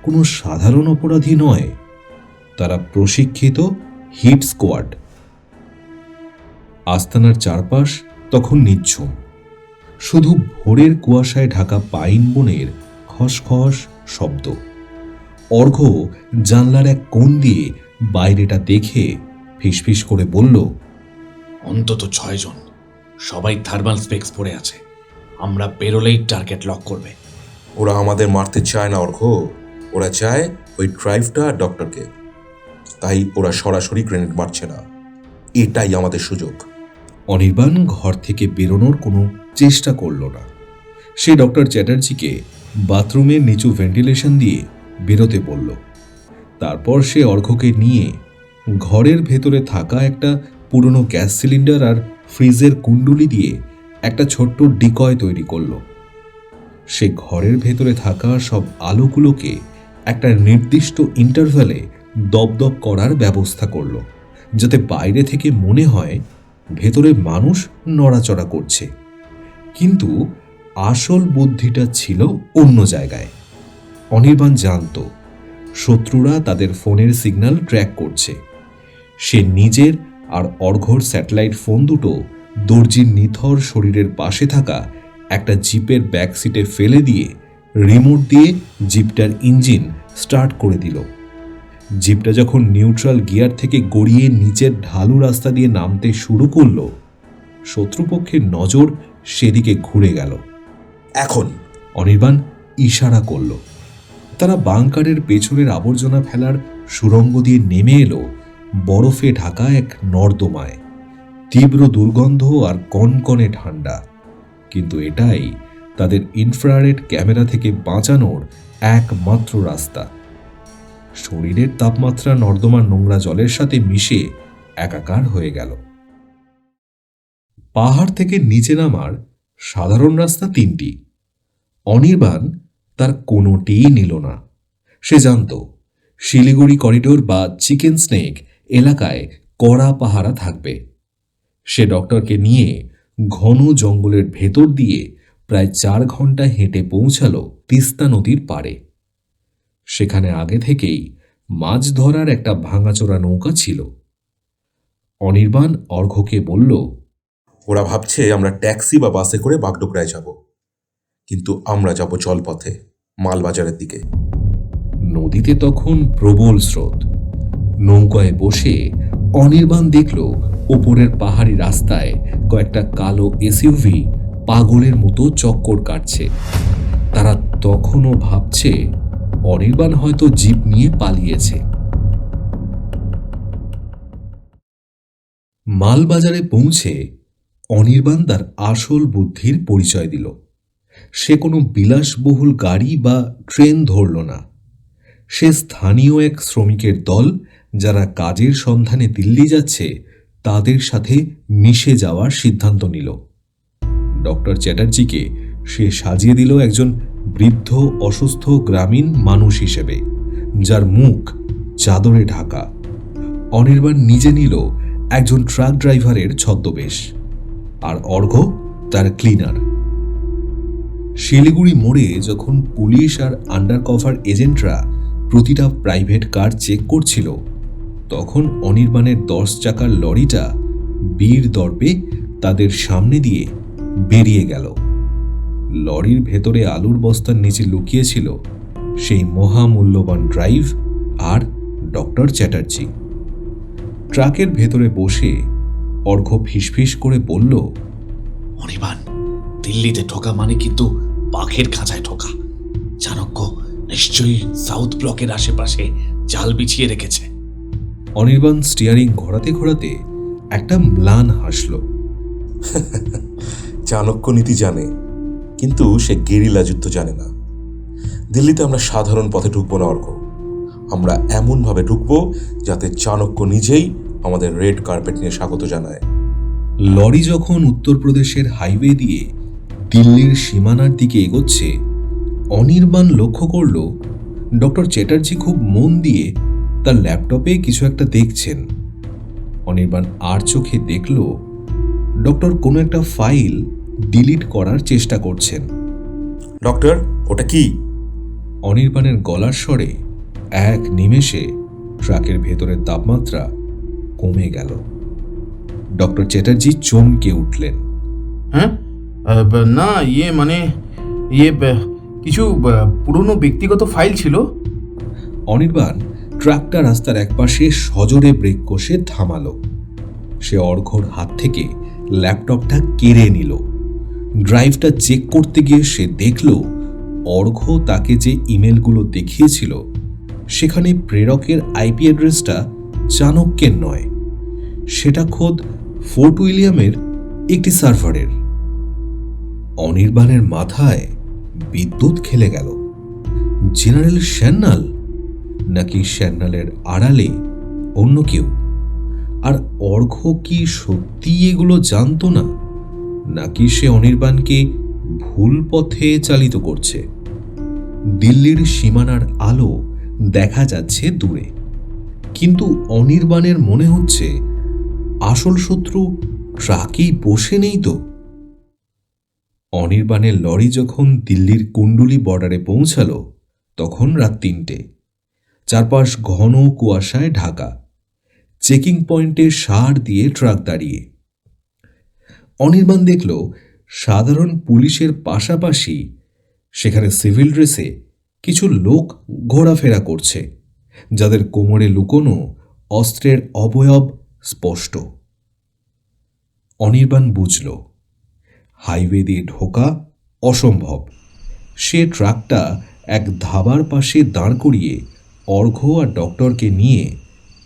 কোনো সাধারণ অপরাধী নয়, তারা প্রশিক্ষিত হিট স্কোয়াড। আস্তানার চারপাশ তখন নিঝুম, শুধু ভোরের কুয়াশায় ঢাকা পাইন বনের খসখস শব্দ। অর্ঘ্য জানলার এক কোণ দিয়ে বাইরেটা দেখে ফিসফিস করে বলল, অন্তত 6 জন, সবাই থার্মাল স্পেক্স পরে আছে। আমরা বেরোলেই টার্গেট লক করবে। ওরা আমাদের মারতে চায় না অর্ঘ্য, ওরা চায় ওই ড্রাইভটা ডক্টরকে। তাই ওরা সরাসরি গ্রেনেড মারছে না। এটাই আমাদের সুযোগ। অনির্বাণ ঘর থেকে বেরোনোর কোনো চেষ্টা করল না। সে ডক্টর চ্যাটার্জিকে বাথরুমের নিচু ভেন্টিলেশন দিয়ে বেরোতে বলল। তারপর সে অর্ঘ্যকে নিয়ে ঘরের ভেতরে থাকা একটা পুরনো গ্যাস সিলিন্ডার আর ফ্রিজের কুণ্ডুলি দিয়ে একটা ছোট্ট ডিকয় তৈরি করল। সে ঘরের ভেতরে থাকা সব আলোগুলোকে একটা নির্দিষ্ট ইন্টারভ্যালে দপদপ করার ব্যবস্থা করল, যাতে বাইরে থেকে মনে হয় ভেতরে মানুষ নড়াচড়া করছে। কিন্তু আসল বুদ্ধিটা ছিল অন্য জায়গায়। অনির্বাণ জানত শত্রুরা তাদের ফোনের সিগন্যাল ট্র্যাক করছে। সে নিজের আর অর্ঘ্যর স্যাটেলাইট ফোন দুটো দর্জির নিথর শরীরের পাশে থাকা একটা জিপের ব্যাক সিটে ফেলে দিয়ে রিমোট দিয়ে জিপটার ইঞ্জিন স্টার্ট করে দিল। জিপটা যখন নিউট্রাল গিয়ার থেকে গড়িয়ে নিচের ঢালু রাস্তা দিয়ে নামতে শুরু করল, শত্রুপক্ষের নজর সেদিকে ঘুরে গেল। এখন অনির্বাণ ইশারা করল। তারা বাংকারের পেছনের আবর্জনা ফেলার সুড়ঙ্গ দিয়ে নেমে এলো বরফে ঢাকা এক নর্দমায়। তীব্র দুর্গন্ধ আর কনকনে ঠান্ডা, কিন্তু এটাই তাদের ইনফ্রারেড ক্যামেরা থেকে বাঁচানোর একমাত্র রাস্তা। শরীরের তাপমাত্রা নর্দমার নোংরা জলের সাথে মিশে একাকার হয়ে গেল। পাহাড় থেকে নিচে নামার সাধারণ রাস্তা 3টি। অনির্বাণ তার কোনোটিই নিল না। সে জানত শিলিগুড়ি করিডোর বা চিকেন স্নেক এলাকায় কড়া পাহারা থাকবে। সে ডক্টরকে নিয়ে ঘন জঙ্গলের ভেতর দিয়ে প্রায় 4 ঘন্টা হেঁটে পৌঁছালো তিস্তা নদীর পাড়ে। সেখানে আগে থেকেই মাছ ধরার একটা ভাঙাচোরা নৌকা ছিল। অনির্বাণ অর্ঘ্যকে বলল, ওরা ভাবছে আমরা ট্যাক্সি বা বাসে করে বাগডোগরায় যাব, কিন্তু আমরা যাব জলপথে, মালবাজারের দিকে। নদীতে তখন প্রবল স্রোত। নৌকায় বসে অনির্বাণ দেখল ওপরের পাহাড়ি রাস্তায় কয়েকটা কালো এসইউভি পাগলের মতো চক্কর কাটছে। তারা তখনও ভাবছে অনির্বাণ হয়তো জিপ নিয়ে পালিয়েছে। মালবাজারে পৌঁছে অনির্বাণ তার আসল বুদ্ধির পরিচয় দিল। সে কোনো বিলাসবহুল গাড়ি বা ট্রেন ধরল না। সে স্থানীয় এক শ্রমিকের দল যারা কাজের সন্ধানে দিল্লি যাচ্ছে তাদের সাথে মিশে যাওয়ার সিদ্ধান্ত নিল। ডক্টর চ্যাটার্জিকে সে সাজিয়ে দিল একজন বৃদ্ধ অসুস্থ গ্রামীণ মানুষ হিসেবে, যার মুখ চাদরে ঢাকা। অনির্বাণ নিজে নিল একজন ট্রাক ড্রাইভারের ছদ্মবেশ, আর অর্ঘ্য তার ক্লিনার। শিলিগুড়ি মোড়ে যখন পুলিশ আর আন্ডারকভার এজেন্টরা প্রতিটা প্রাইভেট কার চেক করছিল, তখন অনির্বাণের 10 চাকার লরিটা বীর দর্পে তাদের সামনে দিয়ে বেরিয়ে গেল। লরির ভেতরে আলুর বস্তার নিচে লুকিয়েছিল সেই মহামূল্যবান ড্রাইভ আর ডক্টর চ্যাটার্জি। ট্রাকের ভেতরে বসে অর্ঘ্য ফিসফিস করে বলল, অনির্বাণ, দিল্লিতে ঢোকা মানে কিন্তু বাঘের খাঁচায় ঢোকা। চাণক্য নিশ্চয়ই সাউথ ব্লকের আশেপাশে জাল বিছিয়ে রেখেছে। অনির্বাণ স্টিয়ারিং ঘোরাতে ঘোরাতে একটা ম্লান হাসল। চাণক্য নীতি জানে, কিন্তু সে গেরিলা যুদ্ধ জানে না। দিল্লিতে আমরা সাধারণ পথে ঢুকবো না অর্ঘ্য, আমরা এমনভাবে ঢুকবো যাতে চাণক্য নিজেই আমাদের রেড কার্পেট নিয়ে স্বাগত জানায়। লরি যখন উত্তরপ্রদেশের হাইওয়ে দিয়ে দিল্লির সীমানার দিকে এগোচ্ছে, অনির্বাণ লক্ষ্য করল ডক্টর চ্যাটার্জি খুব মন দিয়ে তার ল্যাপটপে কিছু একটা দেখছেন। অনির্বাণ আর চোখে দেখল ডক্টর কোনো একটা ফাইল ডিলিট করার চেষ্টা করছেন। ডক্টর, ওটা কি? অনির্বাণের গলার স্বরে এক নিমেষে ট্রাকের ভেতরের তাপমাত্রা কমে গেল। ডক্টর চ্যাটার্জি চমকে উঠলেন। হ্যাঁ, না কিছু পুরনো ব্যক্তিগত ফাইল ছিল। অনির্বাণ ট্রাকটা রাস্তার একপাশে সজোরে ব্রেক কষে থামালো। সে অর্ঘ্যর হাত থেকে ল্যাপটপটা কেড়ে নিল। ড্রাইভটা চেক করতে গিয়ে সে দেখল অর্ঘ্য তাকে যে ইমেলগুলো দেখিয়েছিল সেখানে প্রেরকের আইপি অ্যাড্রেসটা চাণক্যের নয়, সেটা খোদ ফোর্ট উইলিয়ামের একটি সার্ভারের। অনির্বাণের মাথায় বিদ্যুৎ খেলে গেল। জেনারেল শ্যান্নাল, নাকি শ্যান্নালের আড়ালে অন্য কেউ? আর অর্ঘ্য কি সত্যি এগুলো জানতো না, নাকি সে অনির্বাণকে ভুল পথে চালিত করছে? দিল্লির সীমানার আলো দেখা যাচ্ছে দূরে, কিন্তু অনির্বাণের মনে হচ্ছে আসল শত্রু ট্রাকেই বসে নেই তো। অনির্বাণের লরি যখন দিল্লির কুণ্ডুলি বর্ডারে পৌঁছালো তখন রাত 3টে। চারপাশ ঘন কুয়াশায় ঢাকা। চেকিং পয়েন্টে সার দিয়ে ট্রাক দাঁড়িয়ে। অনির্বাণ দেখল সাধারণ পুলিশের পাশাপাশি সেখানে সিভিল ড্রেসে কিছু লোক ঘোরাফেরা করছে, যাদের কোমরে লুকোনো অস্ত্রের অবয়ব স্পষ্ট। অনির্বাণ বুঝল হাইওয়ে দিয়ে ঢোকা অসম্ভব। সে ট্রাকটা এক ধাবার পাশে দাঁড় করিয়ে অর্ঘ্য আর ডক্টরকে নিয়ে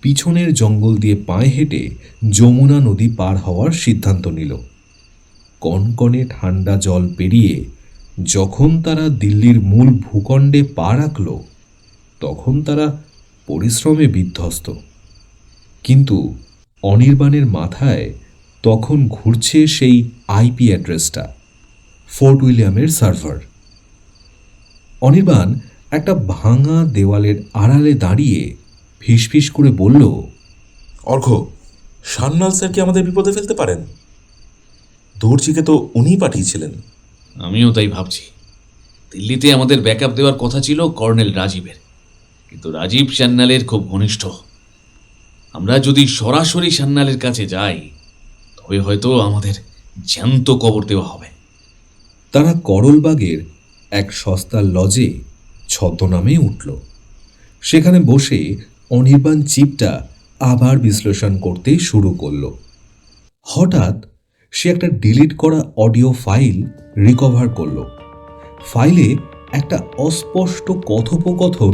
পিছনের জঙ্গল দিয়ে পায়ে হেঁটে যমুনা নদী পার হওয়ার সিদ্ধান্ত নিল। কনকনে ঠান্ডা জল পেরিয়ে যখন তারা দিল্লির মূল ভূখণ্ডে পা রাখল তখন তারা পরিশ্রমে বিধ্বস্ত, কিন্তু অনির্বাণের মাথায় তখন ঘুরছে সেই আইপি অ্যাড্রেসটা, ফোর্ট উইলিয়ামের সার্ভার। অনির্বাণ একটা ভাঙা দেওয়ালের আড়ালে দাঁড়িয়ে ফিসফিস করে বলল, অর্ঘ্য, সান্যাল স্যার কি আমাদের বিপদে ফেলতে পারেন? দর্জিকে তো উনিই পাঠিয়েছিলেন। আমিও তাই ভাবছি। দিল্লিতে আমাদের ব্যাকআপ দেওয়ার কথা ছিল কর্নেল রাজীবের, কিন্তু রাজীব সান্যালের খুব ঘনিষ্ঠ। আমরা যদি সরাসরি সান্যালের কাছে যাই তবে হয়তো আমাদের জ্যান্ত কবর দেওয়া হবে। তারা করলবাগের এক সস্তা লজে ছদ্মনামে উঠল। সেখানে বসে অনির্বাণ চিপটা আবার বিশ্লেষণ করতে শুরু করল। হঠাৎ সে একটা ডিলিট করা অডিও ফাইল রিকভার করল। ফাইলে একটা অস্পষ্ট কথোপকথন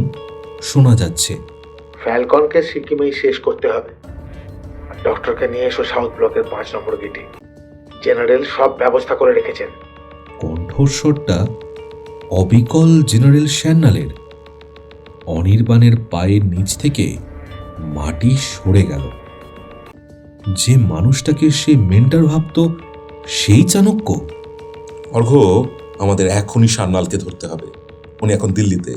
শোনা যাচ্ছে। ফ্যালকনকে সিকিমেই শেষ করতে হবে। ডক্টরকে নিয়ে এসো সাউথ ব্লকের 5 নম্বর গেটে। জেনারেল সব ব্যবস্থা করে রেখেছেন। কণ্ঠস্বরটা অবিকল জেনারেল সান্যালের। অনির্বাণের পায়ের নিচ থেকে মাটি সরে গেল। যে মানুষটাকে সে মেন্টর ভাবত সেই চাণক্য। অর্ঘ্য, আমাদের এখনই সান্যালকে ধরতে হবে। উনি এখন দিল্লিতে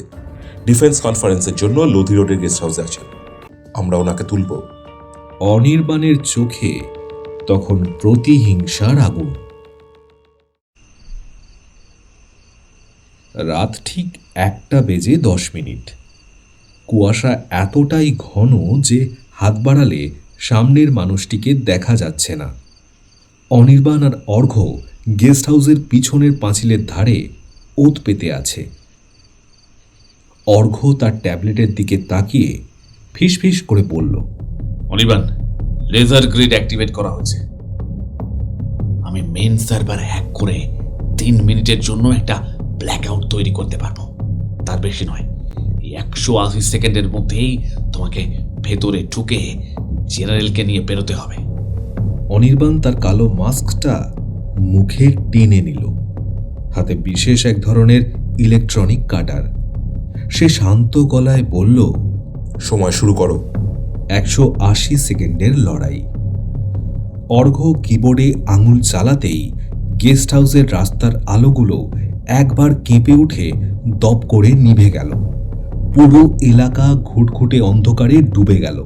ডিফেন্স কনফারেন্সের জন্য লোধি রোডের গেস্ট হাউসে আছেন। আমরা ওনাকে তুলব। অনির্বাণের চোখে তখন প্রতিহিংসার আগুন। রাত ঠিক 1:10। কুয়াশা এতটাই ঘন যে হাত বাড়ালে সামনের মানুষটিকে দেখা যাচ্ছে না। অনির্বাণ আর অর্ঘ্য গেস্ট হাউসের পিছনের পাঁচিলের ধারে ওত পেতে আছে। অর্ঘ্য তার ট্যাবলেটের দিকে তাকিয়ে ফিসফিস করে বলল, অনির্বাণ, লেজার গ্রিড অ্যাক্টিভেট করা হয়েছে। আমি মেন সার্ভার হ্যাক করে 3 মিনিটের জন্য একটা ব্ল্যাকআউট তৈরি করতে পারবো, তার বেশি নয়। 180 সেকেন্ডের মধ্যেই তোমাকে ভেতরে ঢুকে জেনারেলকে নিয়ে বেরোতে হবে। অনির্বাণ তার কালো মাস্কটা মুখে টেনে নিল। হাতে বিশেষ এক ধরনের ইলেকট্রনিক কাটার। সে শান্ত গলায় বলল, সময় শুরু করো। 180 সেকেন্ডের লড়াই। অর্ঘ্য কিবোর্ডে আঙুল চালাতেই গেস্ট হাউসের রাস্তার আলোগুলো একবার কেঁপে উঠে দপ করে নিভে গেল। পুরো এলাকা ঘুটঘুটে অন্ধকারে ডুবে গেল।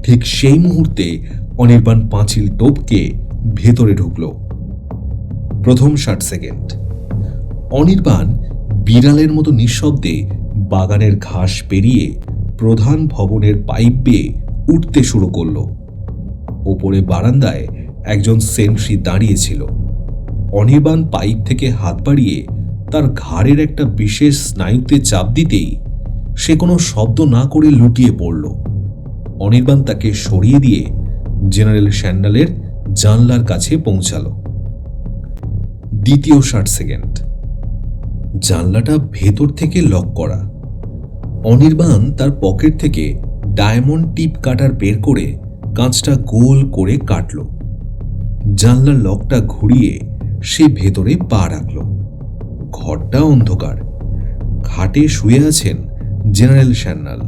ঠিক সেই মুহূর্তে অনির্বাণ পাঁচিল টপকে ভেতরে ঢুকল। প্রথম 60 সেকেন্ড। অনির্বাণ বিড়ালের মতো নিঃশব্দে বাগানের ঘাস পেরিয়ে প্রধান ভবনের পাইপ বেয়ে উঠতে শুরু করল। ওপরে বারান্দায় একজন সেন্ট্রি দাঁড়িয়েছিল। অনির্বাণ পাইপ থেকে হাত বাড়িয়ে তার ঘাড়ের একটা বিশেষ স্নায়ুতে চাপ দিতেই সে কোনো শব্দ না করে লুটিয়ে পড়ল। অনির্বাণ তাকে সরিয়ে দিয়ে জেনারেল সান্যালের জানলার কাছে পৌঁছাল। দ্বিতীয় 60 সেকেন্ড। জানলাটা ভেতর থেকে লক করা। অনির্বাণ তার পকেট থেকে ডায়মন্ড টিপ কাটার বের করে কাঁচটা গোল করে কাটল। জানলার লকটা ঘুরিয়ে সে ভেতরে পা রাখল। ঘরটা অন্ধকার। খাটে শুয়ে আছেন জেনারেল সান্যাল।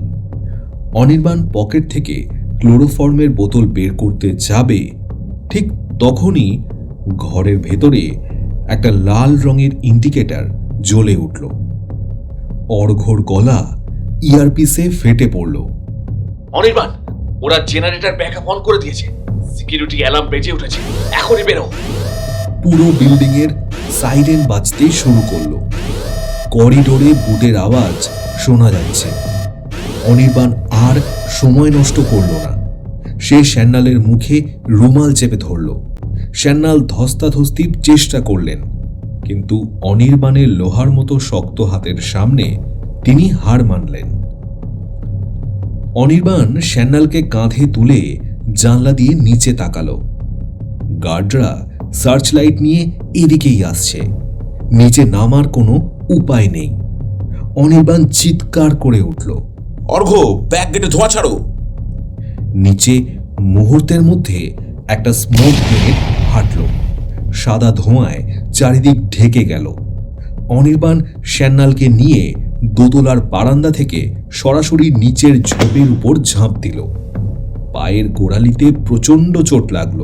অনির্বাণ পকেট থেকে ক্লোরোফর্মের বোতল বের করতে যাবে, ঠিক তখনই ঘরের ভেতরে একটা লাল রঙের ইন্ডিকেটর জ্বলে উঠল। অর্ঘ্যর গলা ইয়ারপিসে ফেটে পড়ল। অনির্বাণ, ওরা জেনারেটর ব্যাকআপ অন করে দিয়েছে। সিকিউরিটি অ্যালার্ম বেজে উঠেছে, এখনই বেরো। পুরো বিল্ডিং এর সাইরেন বাজতে শুরু করলো। করিডোরে বুটের আওয়াজ শোনা যাচ্ছে। অনির্বাণ আর সময় নষ্ট করল না। সে সান্যালের মুখে রুমাল চেপে ধরল। সান্যাল ধস্তাধস্তির চেষ্টা করলেন, কিন্তু অনির্বাণের লোহার মতো শক্ত হাতের সামনে তিনি হার মানলেন। অনির্বাণ সান্যালকে কাঁধে তুলে জানলা দিয়ে নিচে তাকালো। গার্ডরা সার্চ লাইট নিয়ে এদিকেই আসছে। নিচে নামার কোনো উপায় নেই। অনির্বাণ চিৎকার করে উঠল, অর্ঘ্য, ব্যাক গেটে ধোঁয়া ছাড়ো। নিচে মুহূর্তের মধ্যে একটা স্মোক গ্রেনেড ফাটল। সাদা ধোঁয়ায় চারিদিক ঢেকে গেল। অনির্বাণ সান্যালকে নিয়ে দোতলার বারান্দা থেকে সরাসরি নিচের ঝোপের উপর ঝাঁপ দিল। পায়ের গোড়ালিতে প্রচণ্ড চোট লাগল,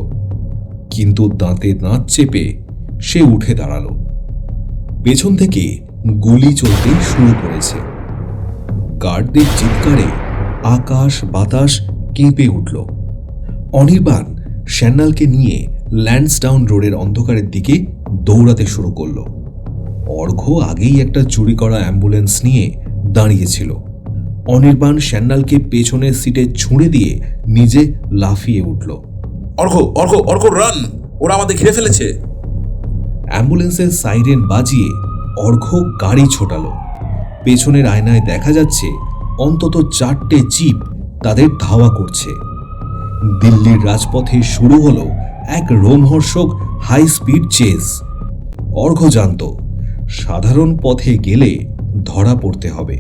কিন্তু দাঁতে দাঁত চেপে সে উঠে দাঁড়ালো। পেছন থেকে গুলি চলতে শুরু করেছে। গার্ডদের চিৎকারে আকাশ বাতাস কেঁপে উঠল। অনির্বাণ শ্যান্নালকে নিয়ে ল্যান্সডাউন রোডের অন্ধকারের দিকে দৌড়াতে শুরু করল। অর্ঘ্য আগেই একটা চুরি করা অ্যাম্বুলেন্স নিয়ে দাঁড়িয়েছিল। অনির্বাণ শ্যান্নালকে পেছনের সিটে ছুঁড়ে দিয়ে নিজে লাফিয়ে উঠল। অর্ঘ্য রান, ওরা আমাদের ঘিরে ফেলেছে। অ্যাম্বুলেন্সের সাইরেন বাজিয়ে অর্ঘ্য গাড়ি ছোটালো। পেছনের আয়নায় দেখা যাচ্ছে অন্তত 4টে জিপ তাদের ধাওয়া করছে। দিল্লির রাজপথে শুরু হলো এক রোমহর্ষক হাই স্পিড চেস। অর্ঘ্য জানত সাধারণ পথে গেলে ধরা পড়তে হবে,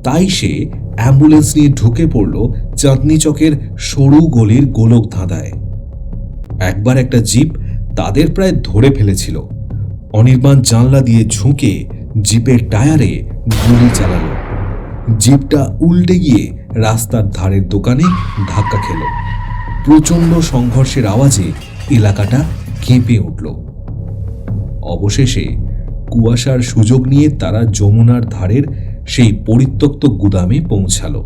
তাই সে অ্যাম্বুলেন্স নিয়ে ঢুকে পড়ল চাঁদনি চকের সরু গলির গোলক ধাঁধায়। একবার একটা জিপ তাদের প্রায় ধরে ফেলেছিল। অনির্বাণ জানলা দিয়ে ঝুঁকে জিপের টায়ারে গুলি চালালো। জিপটা উল্টে গিয়ে রাস্তার ধারের দোকানে ধাক্কা খেল। প্রচণ্ড সংঘর্ষের আওয়াজে এলাকাটা কেঁপে উঠল। অবশেষে কুয়াশার সুযোগ নিয়ে তারা যমুনার ধারের সেই পরিত্যক্ত গুদামে পৌঁছালো।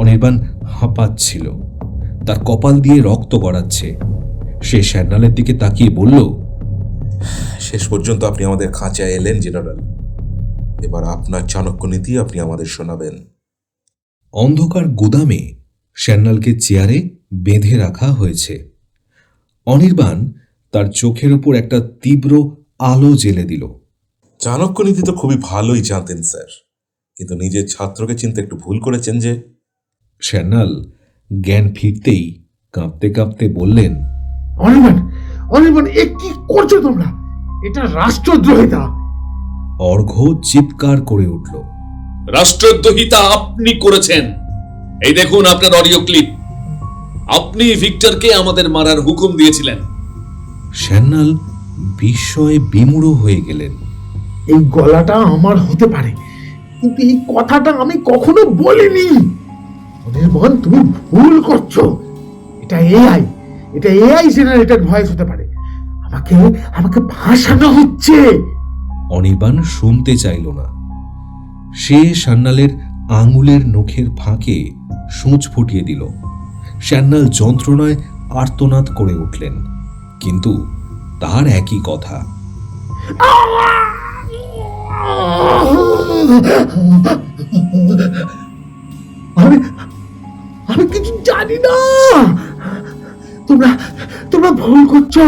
অনির্বাণ হাঁপাচ্ছিল, তার কপাল দিয়ে রক্ত গড়াচ্ছে। সে শ্যান্নালের দিকে তাকিয়ে বলল, শেষ পর্যন্ত আপনি আমাদের খাঁচায় এলেন জেনারেল। এবার আপনার চাণক্য নীতি আপনি আমাদের শোনাবেন। অন্ধকার গুদামে শ্যান্নালকে চেয়ারে বেঁধে রাখা হয়েছে। অনির্বাণ তার চোখের উপর একটা তীব্র আলো জ্বেলে দিল। চাণক্য নীতি তো খুবই ভালোই জানতেন স্যার, কিন্তু নিজের ছাত্রকে চিনতে একটু ভুল করেছেন যে। শ্যান্নাল জ্ঞান ফিরতেই কাঁপতে কাঁপতে বললেন, অনির্বাণ এ কি করছো তোমরা? এটা রাষ্ট্রদ্রোহিতা। অর্ঘ্য চিৎকার করে উঠল, রাষ্ট্রদ্রোহিতা আপনি করেছেন। এই দেখুন আপনার অডিও ক্লিপ। আপনি ভিক্টরকে আমাদের মারার হুকুম দিয়েছিলেন। শ্যান্নাল বিস্ময়ে বিমূঢ় হয়ে গেলেন। এই গলাটা আমার হতে পারে, কিন্তু এই কথাটা আমি কখনো বলিনি। অনির্বাণ, তুমি ভুল করছো। এটা এআই জেনারেটেড ভয়েস হতে পারে। আমাকে ভাসানো হচ্ছে। অনির্বাণ শুনতে চাইল না। সে শ্যান্নালের আঙুলের নখের ফাঁকে সূঁচ ফুটিয়ে দিল। শ্যান্নাল যন্ত্রণায় আর্তনাদ করে উঠলেন, কিন্তু তার একই কথা। আমি কিছু জানি না। তোমরা ভুল করছো।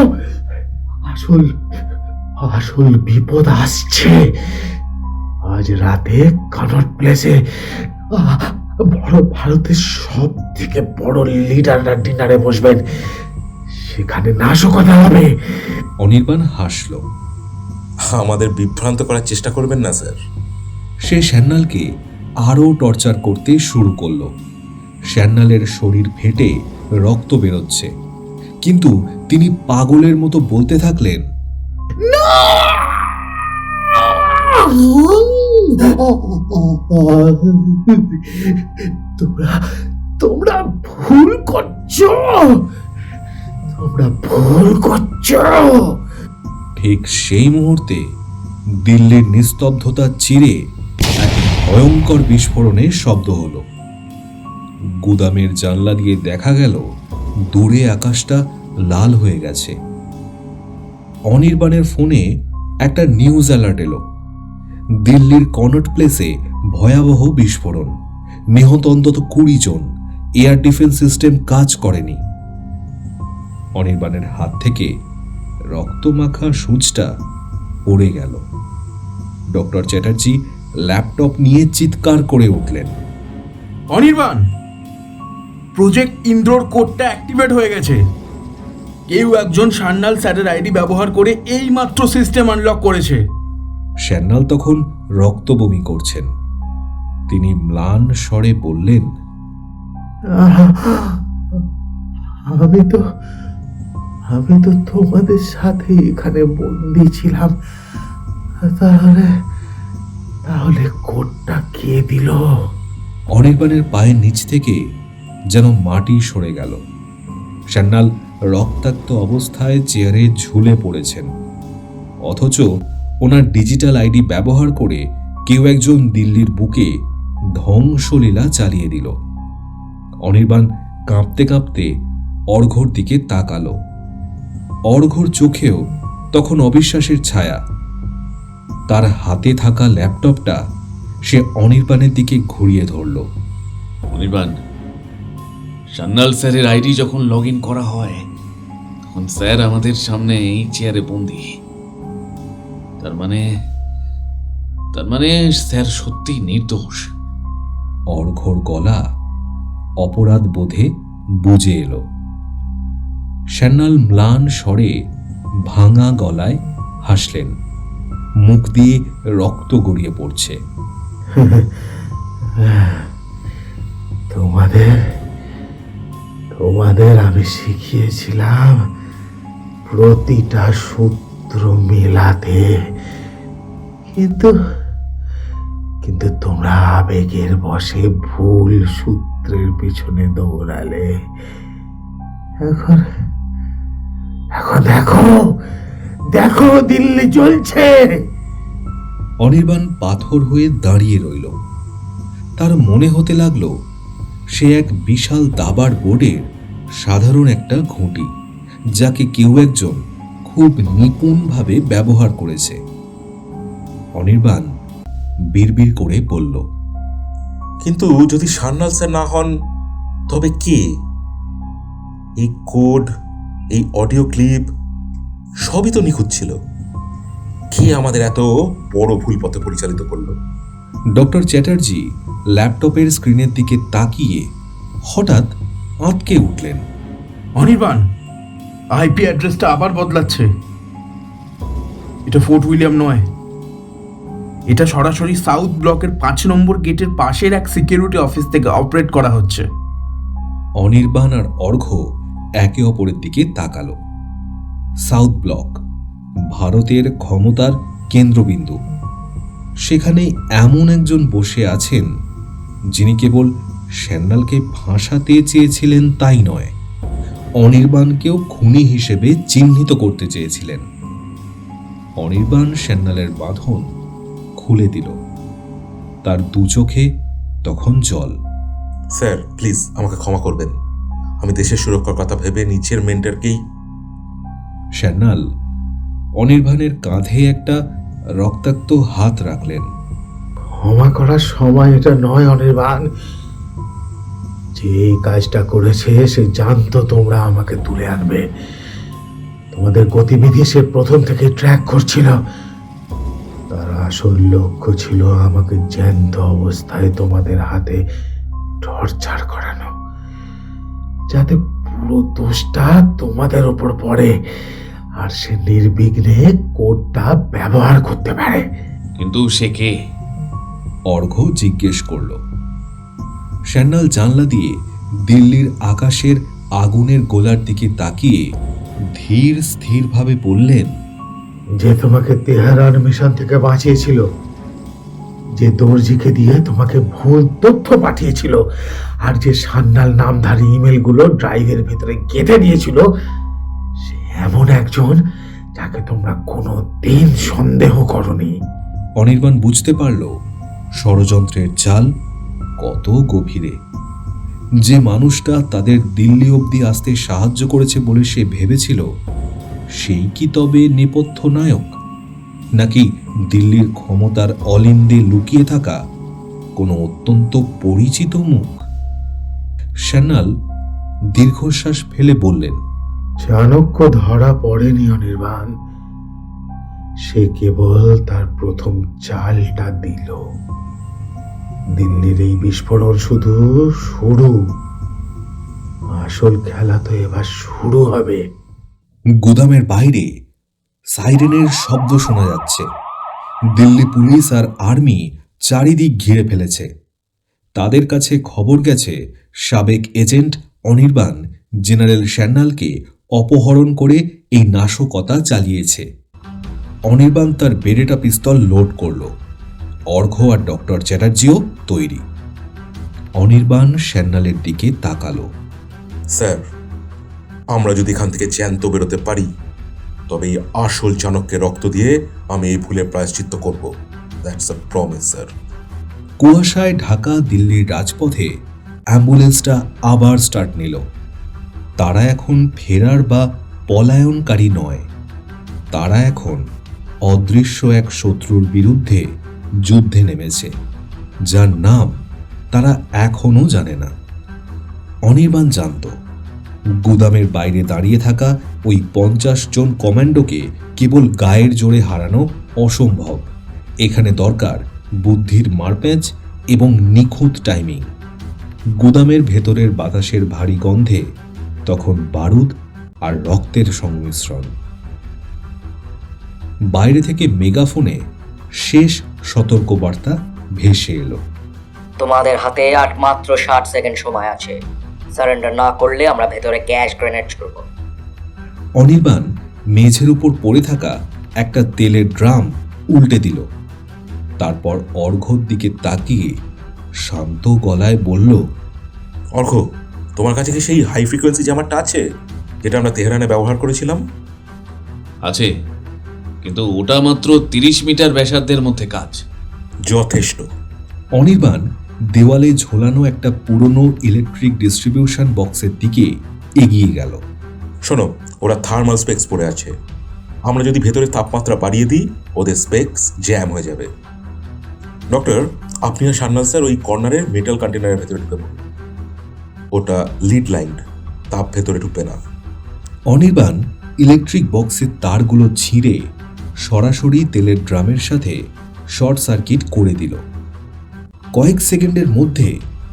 আসল বিপদ আসছে। আজ রাতে কনট প্লেসে ভারতের সব থেকে বড় লিডাররা ডিনারে বসবেন। সেখানে নাশকতা হবে। অনির্বাণ হাসল। আমাদের বিভ্রান্ত করার চেষ্টা করবেন না স্যার। সে শ্যান্নালকে আরও টর্চার করতে শুরু করল। শ্যান্নালের শরীর ফেটে রক্ত বেরোচ্ছে, কিন্তু তিনি পাগলের মতো বলতে থাকলেন, তোমরা ভুল করছো। ঠিক সেই মুহূর্তে দিল্লির নিস্তব্ধতা চিরে এক ভয়ঙ্কর বিস্ফোরণের শব্দ হলো। গুদামের জানলা দিয়ে দেখা গেল দূরে আকাশটা লাল হয়ে গেছে। অনির্বাণের ফোনে একটা নিউজ অ্যালার্ট এলো। দিল্লির কনট প্লেসে ভয়াবহ বিস্ফোরণ, নিহত অন্তত 20 জন। এয়ার ডিফেন্স সিস্টেম কাজ করেনি। অনির্বাণের হাত থেকে রক্তমাখা সূঁচটা পড়ে গেল। ডক্টর চ্যাটার্জি ল্যাপটপ নিয়ে চিৎকার করে উঠলেন, অনির্বাণ, প্রজেক্ট ইন্দ্রর কোডটা অ্যাক্টিভেট হয়ে গেছে। কেউ একজন শ্যান্নাল স্যারের আইডি ব্যবহার করে এই মাত্র সিস্টেম আনলক করেছে। শ্যান্নাল তখন রক্তবমি করছেন। তিনি ম্লান স্বরে বললেন, আমি তো তোমাদের সাথে এখানে বন্দি ছিলাম। তাহলে কোডটা কে দিল? অনির্বাণের পায়ের নিচ থেকে যেন মাটি সরে গেল। শ্যান্নাল রক্তাক্ত অবস্থায় চেয়ারে ঝুলে পড়েছেন, অথচ ওনার ডিজিটাল আইডি ব্যবহার করে কেউ একজন দিল্লির বুকে ধ্বংসলীলা চালিয়ে দিল। অনির্বাণ কাঁপতে কাঁপতে অর্ঘ্যর দিকে তাকালো। অর্ঘ্যর চোখেও তখন অবিশ্বাসের ছায়া। তার হাতে থাকা ল্যাপটপটা সে অনির্বাণের দিকে ঘুরিয়ে ধরল। অনির্বাণ, সান্যাল স্যারের আইডি যখন লগ ইন করা হয় তখন স্যার আমাদের সামনে এই চেয়ারে বন্দি। তার মানে স্যার সত্যি নির্দোষ। অর্ঘ্যর গলা অপরাধ বোধে বুঝে এলো। সান্যাল ম্লান স্বরে ভাঙা গলায় হাসলেন। মুখ দিয়ে রক্ত গড়িয়ে পড়ছে। তোমাদের আমি শিখিয়েছিলাম প্রতিটা সূত্র মেলাতে, কিন্তু তোমরা আবেগের বশে ভুল সূত্রের পিছনে দৌড়ালে। এখন দেখো দিল্লি চলছে। অনির্বাণ পাথর হয়ে দাঁড়িয়ে রইল। তার মনে হতে লাগলো সে এক বিশাল দাবার বোর্ডের সাধারণ একটা ঘুঁটি, যাকে কেউ একজন খুব নিপুণভাবে ব্যবহার করেছে। অনির্বাণ বিড়বিড় করে বলল, কিন্তু যদি সান্যাল স্যার না হন তবে কে? এই কোড, এই অডিও ক্লিপ সবই তো নিখুঁত ছিল। কে আমাদের এত বড় ভুল পথে পরিচালিত করলো? ডক্টর চ্যাটার্জি ল্যাপটপের স্ক্রিনের দিকে তাকিয়ে হঠাৎ আঁতকে উঠলেন। অনির্বাণ, আইপি অ্যাড্রেসটা আবার বদলাচ্ছে। এটা ফোর্ট উইলিয়াম নয়, এটা সরাসরি সাউথ ব্লকের 5 নম্বর গেটের পাশের এক সিকিউরিটি অফিস থেকে অপারেট করা হচ্ছে। অনির্বাণ আর অর্ঘ্য একে অপরের দিকে তাকালো। সাউথ ব্লক ভারতের ক্ষমতার কেন্দ্রবিন্দু। সেখানে এমন একজন বসে আছেন যিনি কেবল সান্যালকে ফাঁসাতে চেয়েছিলেন তাই নয়, অনির্বাণকেও খুনি হিসেবে চিহ্নিত করতে চেয়েছিলেন। অনির্বাণ সান্যালের বাঁধন খুলে দিল। তার দু চোখে তখন জল। স্যার প্লিজ আমাকে ক্ষমা করবেন, আমি দেশের সুরক্ষার কথা ভেবে নিচের মেন্টারকেই। সান্যাল অনির্বাণের কাঁধে একটা রক্তাক্ত হাত রাখলেন। ক্ষমা করার সময় এটা নয় অনির্বাণ। যে এই কাজটা করেছে সে জানতো তোমরা আমাকে তুলে আনবে। তোমাদের গতিবিধি সে প্রথম থেকে ট্র্যাক করছিল। তার আসল লক্ষ্য ছিল আমাকে জ্যান্ত অবস্থায় তোমাদের হাতে টর্চার করানো, যাতে পুরো দোষটা তোমাদের উপর পড়ে আর সে নির্বিঘ্নে কোডটা ব্যবহার করতে পারে। কিন্তু সে কে? অর্ঘ্য জিজ্ঞেস করল। সান্যাল জানলা দিয়ে দিল্লির আকাশের আগুনের গোলার দিকে তাকিয়ে ধীর স্থিরভাবে বললেন, যে তোমাকে তেহরান মিশন থেকে বাঁচিয়েছিল, যে দর্জিকে দিয়ে তোমাকে ভুল তথ্য পাঠিয়েছিল, আর যে সান্যাল নামধারী ইমেলগুলো ড্রাইভের ভিতরে গেঁথে দিয়েছিল, সে এমন একজন যাকে তোমরা কোনো দিন সন্দেহ করনি। অনির্বাণ বুঝতে পারল ষড়যন্ত্রের চাল কত গভীরে। যে মানুষটা তাদের দিল্লি অবধি আসতে সাহায্য করেছে বলে সে ভেবেছিল, সেই কি তবে নেপথ্য নায়ক, নাকি দিল্লির ক্ষমতার অলিন্দে লুকিয়ে থাকা কোনো অত্যন্ত পরিচিত মুখ? সান্যাল দীর্ঘশ্বাস ফেলে বললেন, চাণক্য ধরা পড়েনি অনির্বাণ, সে কেবল তার প্রথম চালটা দিল। দিল্লির এই বিস্ফোরণ শুধু শুরু, আসল খেলা তো এবার শুরু হবে। গুদামের বাইরে সাইরেনের শব্দ শোনা যাচ্ছে। দিল্লি পুলিশ আর আর্মি চারিদিক ঘিরে ফেলেছে। তাদের কাছে খবর গেছে সাবেক এজেন্ট অনির্বাণ জেনারেল সান্যালকে অপহরণ করে এই নাশকতা চালিয়েছে। অনির্বাণ তার বেরেটা পিস্তল লোড করল। অর্ঘ্য আর ডক্টর চ্যাটার্জিও তৈরি। অনির্বাণ সান্যালের দিকে তাকালো। স্যার, আমরা যদি এখান থেকে জ্যান্ত বেরোতে পারি তবে এই আসল চাণক্যের রক্ত দিয়ে আমি এই ভুলের প্রায়শ্চিত্ত করব। That's a promise, sir. কুয়াশায় ঢাকা দিল্লির রাজপথে অ্যাম্বুলেন্সটা আবার স্টার্ট নিল। তারা এখন ফেরার বা পলায়নকারী নয়, তারা এখন অদৃশ্য এক শত্রুর বিরুদ্ধে যুদ্ধে নেমেছে, যার নাম তারা এখনো জানে না। অনির্বাণ জানত গুদামের বাইরে দাঁড়িয়ে থাকা ওই 50 জন কমান্ডোকে কেবল গায়ের জোরে হারানো অসম্ভব। এখানে দরকার বুদ্ধির মারপ্যাঁচ এবং নিখুঁত টাইমিং। গুদামের ভেতরের বাতাসের ভারী গন্ধে তখন বারুদ আর রক্তের সংমিশ্রণ। বাইরে থেকে মেগাফোনে শেষ সতর্কবার্তা ভেসে এলো। তোমাদের হাতে আর মাত্র 60 সেকেন্ড সময় আছে। সারেন্ডার না করলে আমরা ভেতরে গ্যাস গ্রেনেড ছুড়ব। অনির্বাণ মেঝের উপর পড়ে থাকা একটা তেলের ড্রাম উল্টে দিল। তারপর অর্ঘ্যর দিকে তাকিয়ে শান্ত গলায় বলল, অর্ঘ্য, তোমার কাছে কি সেই হাই ফ্রিকোয়েন্সি জ্যামারটা আছে যেটা আমরা তেহরানে ব্যবহার করেছিলাম? আছে, কিন্তু ওটা মাত্র 30 মিটার ব্যাসার্ধের মধ্যে কাজ। যথেষ্ট। অনির্বাণ দেওয়ালে ঝোলানো একটা পুরনো ইলেকট্রিক ডিস্ট্রিবিউশন বক্সের দিকে এগিয়ে গেল। শোনো, ওরা থার্মাল স্পেক্স পরে আছে। আমরা যদি ভেতরে তাপমাত্রা বাড়িয়ে দিই, ওদের স্পেক্স জ্যাম হয়ে যাবে। ডক্টর, আপনি আর সান্নাল স্যার ওই কর্নারের মেটাল কন্টেনারের ভেতরে ঢুকে পড়ুন। ওটা লিড লাইন, তাপ ভেতরে ঢুকবে না। অনির্বাণ ইলেকট্রিক বক্সের তারগুলো ছিঁড়ে সরাসরি তেলের ড্রামের সাথে শর্ট সার্কিট করে দিল। কয়েক সেকেন্ডের মধ্যে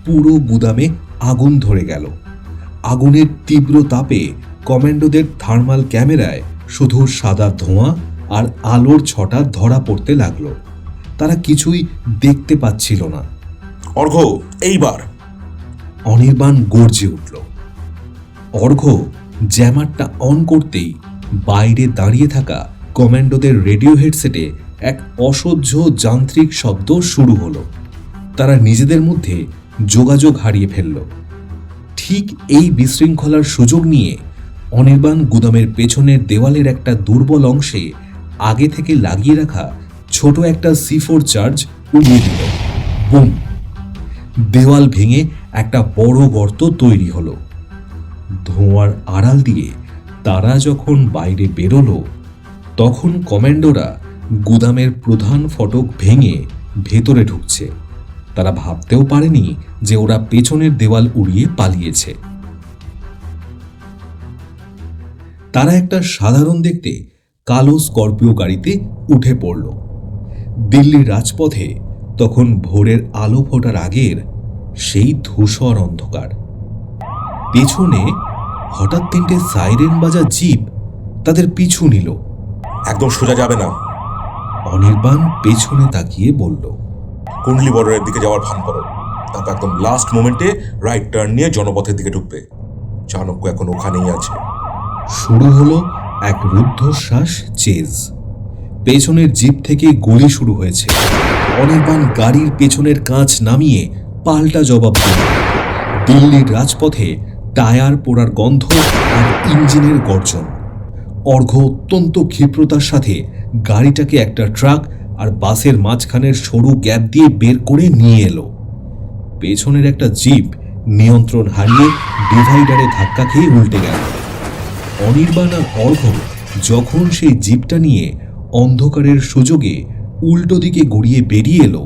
পুরো গুদামে আগুন ধরে গেল। আগুনের তীব্র তাপে কমান্ডোদের থার্মাল ক্যামেরায় শুধু সাদা ধোঁয়া আর আলোর ছটা ধরা পড়তে লাগলো। তারা কিছুই দেখতে পাচ্ছিল না। অর্ঘ্য, এইবার। অনির্বাণ গর্জে উঠল। অর্ঘ্য জ্যামারটা অন করতেই বাইরে দাঁড়িয়ে থাকা কমান্ডোদের রেডিও হেডসেটে এক অসহ্য যান্ত্রিক শব্দ শুরু হলো। তারা নিজেদের মধ্যে যোগাযোগ হারিয়ে ফেলল। ঠিক এই বিশৃঙ্খলার সুযোগ নিয়ে অনির্বাণ গুদামের পেছনের দেওয়ালের একটা দুর্বল অংশে আগে থেকে লাগিয়ে রাখা ছোট একটা C4 চার্জ উড়িয়ে দিল। বুম! দেওয়াল ভেঙে একটা বড় গর্ত তৈরি হলো। ধোঁয়ার আড়াল দিয়ে তারা যখন বাইরে বেরোলো, তখন কমান্ডোরা গুদামের প্রধান ফটক ভেঙে ভেতরে ঢুকছে। তারা ভাবতেও পারেনি যে ওরা পেছনের দেওয়াল উড়িয়ে পালিয়েছে। তারা একটা সাধারণ দেখতে কালো স্করপিও গাড়িতে উঠে পড়ল। দিল্লির রাজপথে তখন ভোরের আলো ফোটার আগের সেই ধূসর অন্ধকার। পেছনে হঠাৎ 3টে সাইরেন বাজা জিপ তাদের পিছু নিল। একদম সোজা যাবে না। অনির্বাণ পেছনে তাকিয়ে বলল, কুণ্ডলি বর্ডারের দিকে যাওয়ার ভান করো। তারপর একদম লাস্ট মোমেন্টে রাইট টার্ন নিয়ে জনপথের দিকে ঢুকবে। চাণক্য এখন ওখানেই আছে। শুরু হলো এক রুদ্ধশ্বাস চেজ। পেছনের জিপ থেকে গুলি শুরু হয়েছে। অনির্বাণ গাড়ির পেছনের কাঁচ নামিয়ে পাল্টা জবাব দিল। দিল্লির রাজপথে টায়ার পোড়ার গন্ধ আর ইঞ্জিনের গর্জন। অর্ঘ্য অত্যন্ত ক্ষিপ্রতার সাথে গাড়িটাকে একটা ট্রাক আর বাসের মাঝখানের সরু গ্যাপ দিয়ে বের করে নিয়ে এলো। পেছনের একটা জিপ নিয়ন্ত্রণ হারিয়ে ডিভাইডারে ধাক্কা খেয়ে উল্টে গেল। অনির্বাণ আর অর্ঘ্য যখন সেই জিপটা নিয়ে অন্ধকারের সুযোগে উল্টো দিকে গড়িয়ে বেরিয়ে এলো,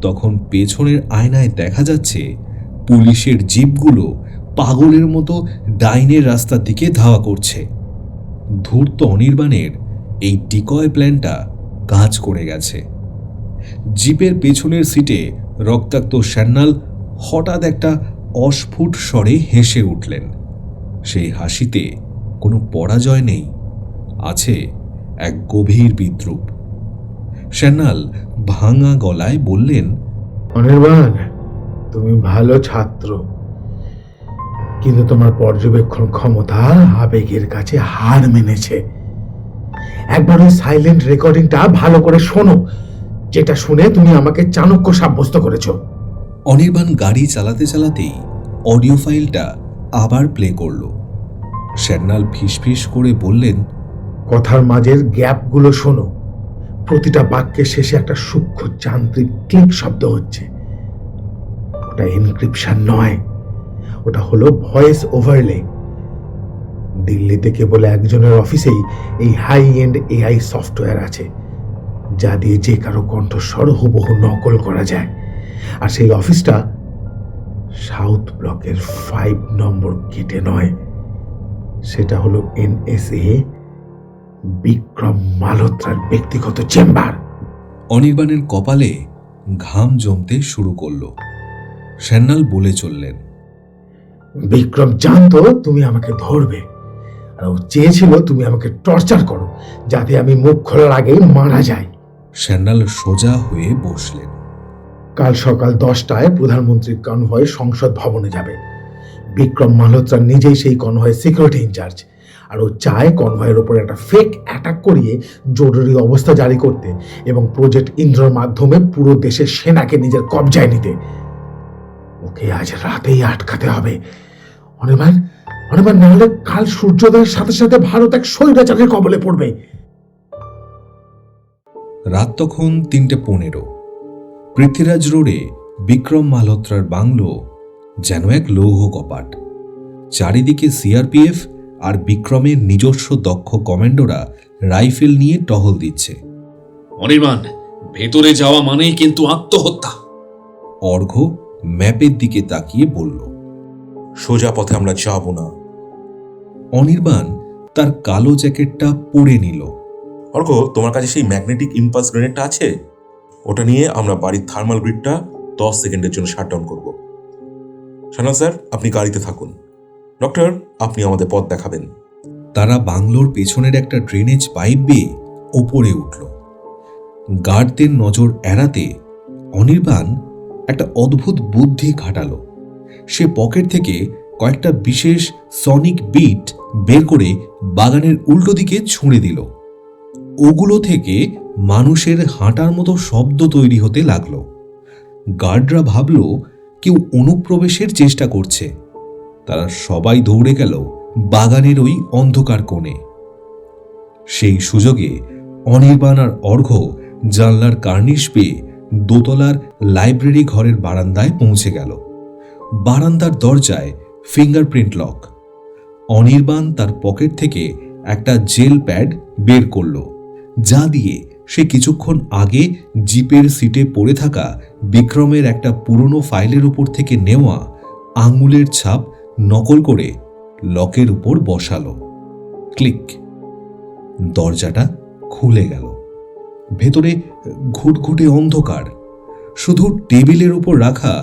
তখন পেছনের আয়নায় দেখা যাচ্ছে পুলিশের জিপগুলো পাগলের মতো ডাইনের রাস্তার দিকে ধাওয়া করছে। ধূর্ত অনির্বাণের এই ডিকয় প্ল্যানটা কাজ করে গেছে। জিপের পেছনের সিটে রক্তাক্ত সান্যাল হঠাৎ একটা অস্ফুট স্বরে হেসে উঠলেন। সেই হাসিতে কোনো পরাজয় নেই, আছে এক গভীর বিদ্রূপ। সান্যাল ভাঙা গলায় বললেন, অনির্বাণ, তুমি ভালো ছাত্র, কিন্তু তোমার পর্যবেক্ষণ ক্ষমতা আবেগের কাছে হার মেনেছে। একবার ওই সাইলেন্ট রেকর্ডিংটা ভালো করে শোনো, যেটা শুনে তুমি আমাকে চাণক্য সাব্যস্ত করেছো। অনির্বাণ গাড়ি চালাতে চালাতেই অডিও ফাইলটা আবার প্লে করল। সান্যাল ফিসফিস করে বললেন, কথার মাঝের গ্যাপগুলো শোনো। প্রতিটা বাক্যের শেষে একটা সূক্ষ্ম যান্ত্রিক ক্লিক শব্দ হচ্ছে। ওটা এনক্রিপশন নয়, ওটা হলো ভয়েস ওভারলে। দিল্লিতে কেবল একজনের অফিসেই এই হাই এন্ড এআই সফটওয়্যার আছে, যা দিয়ে যে কারো কণ্ঠস্বর হুবহু নকল করা যায়। আর সেই অফিসটা সাউথ ব্লকের 5 নম্বর গেটে নয়, সেটা হলো NSA বিক্রম মালহোত্রার ব্যক্তিগত চেম্বার। অনির্বাণের কপালে ঘাম জমতে শুরু করলো। সান্যাল বলে চললেন, বিক্রম জানতো তুমি আমাকে ধরবে, আর ও চেয়েছিল তুমি আমাকে টর্চার করো, যাতে আমি মুখ খোলার আগেই মারা যাই। সান্যাল সোজা হয়ে বসলেন। কাল সকাল 10টায় প্রধানমন্ত্রীর কনভয় সংসদ ভবনে যাবে। বিক্রম মালহোত্রা নিজেই সেই কনভয়ের সিকিউরিটি ইনচার্জ, আর ও চায় কনভয়ের উপর একটা ফেক অ্যাটাক করিয়ে জরুরি অবস্থা জারি করতে এবং প্রজেক্ট ইন্দ্রর মাধ্যমে পুরো দেশের সেনাকে নিজের কবজায় নিতে। ওকে আজ রাতেই আটকাতে হবে। অনির্বাণ, নাহলে কাল সূর্যোদয়ের সাথে সাথে ভারত এক স্বৈরাচারের কবলে পড়বে। রাত তখন 3:15। পৃথ্বীরাজ রোডে বিক্রম মালহোত্রার বাংলো যেন এক লৌহ কপাট। চারিদিকে সিআরপিএফ আর বিক্রমের নিজস্ব দক্ষ কমান্ডোরা রাইফেল নিয়ে টহল দিচ্ছে। অনির্বাণ, ভেতরে যাওয়া মানেই কিন্তু আত্মহত্যা। অর্ঘ্য ম্যাপের দিকে তাকিয়ে বলল। সোজা পথে আমরা যাব না। অনির্বাণ তার কালো জ্যাকেটটা পরে নিল। অর্ঘ্য, তোমার কাছে সেই ম্যাগনেটিক ইম্পালস গ্রেনেডটা আছে? ওটা নিয়ে আমরা বাড়ির থার্মাল গ্রিডটা 10 সেকেন্ডের জন্য শাটডাউন করব। সান্যাল স্যার, আপনি গাড়িতে থাকুন। ডক্টর, আপনি আমাদের পথ দেখাবেন। তারা বাংলোর পেছনের একটা ড্রেনেজ পাইপ বেয়ে ওপরে উঠল। গার্ডদের নজর এড়াতে অনির্বাণ একটা অদ্ভুত বুদ্ধি খাটালো। সে পকেট থেকে কয়েকটা বিশেষ সনিক বিট বের করে বাগানের উল্টো দিকে ছুঁড়ে দিল। ওগুলো থেকে মানুষের হাঁটার মতো শব্দ তৈরি হতে লাগলো। গার্ডরা ভাবল কেউ অনুপ্রবেশের চেষ্টা করছে। তারা সবাই দৌড়ে গেল বাগানের ওই অন্ধকার কোণে। সেই সুযোগে অনির্বাণ আর অর্ঘ্য জানলার কার্নিশ পেয়ে দোতলার লাইব্রেরি ঘরের বারান্দায় পৌঁছে গেল। বারান্দার দরজায় ফিঙ্গারপ্রিন্ট লক। অনির্বাণ তার পকেট থেকে একটা জেল প্যাড বের করল, যা দিয়ে সে কিছুক্ষণ আগে জিপের সিটে পড়ে থাকা বিক্রমের একটা পুরনো ফাইলের উপর থেকে নেওয়া আঙুলের ছাপ নকল করে লকের উপর বসালো। ক্লিক, দরজাটা খুলে গেল। ভেতরে ঘুটঘুটে অন্ধকার। শুধু টেবিলের উপর রাখা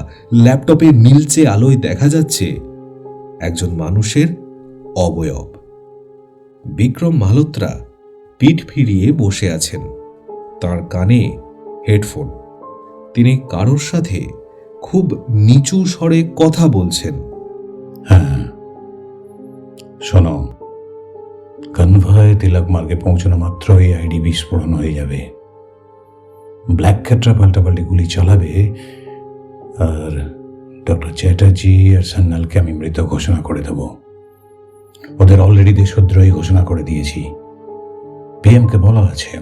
ল্যাপটপের নীলচে আলোয় দেখা যাচ্ছে একজন মানুষের অবয়ব। বিক্রম মালহোত্রা পিঠ ফিরিয়ে বসে আছেন, তার কানে হেডফোন। তিনি কারোর সাথে খুব নিচু স্বরে কথা বলছেন। হ্যাঁ, শোনো, কনভয় তিলক মার্গে পৌঁছানো মাত্রই আইডি বিস্ফোরণ হয়ে যাবে। ব্ল্যাক ক্যাটরা পাল্টাপাল্টি গুলি চালাবে, আর ডক্টর চ্যাটার্জি আর সান্যালকে আমি মৃত ঘোষণা করে দেব। ওদের অলরেডি দেশদ্রোহী ঘোষণা করে দিয়েছি। পিএমকে বলা আছে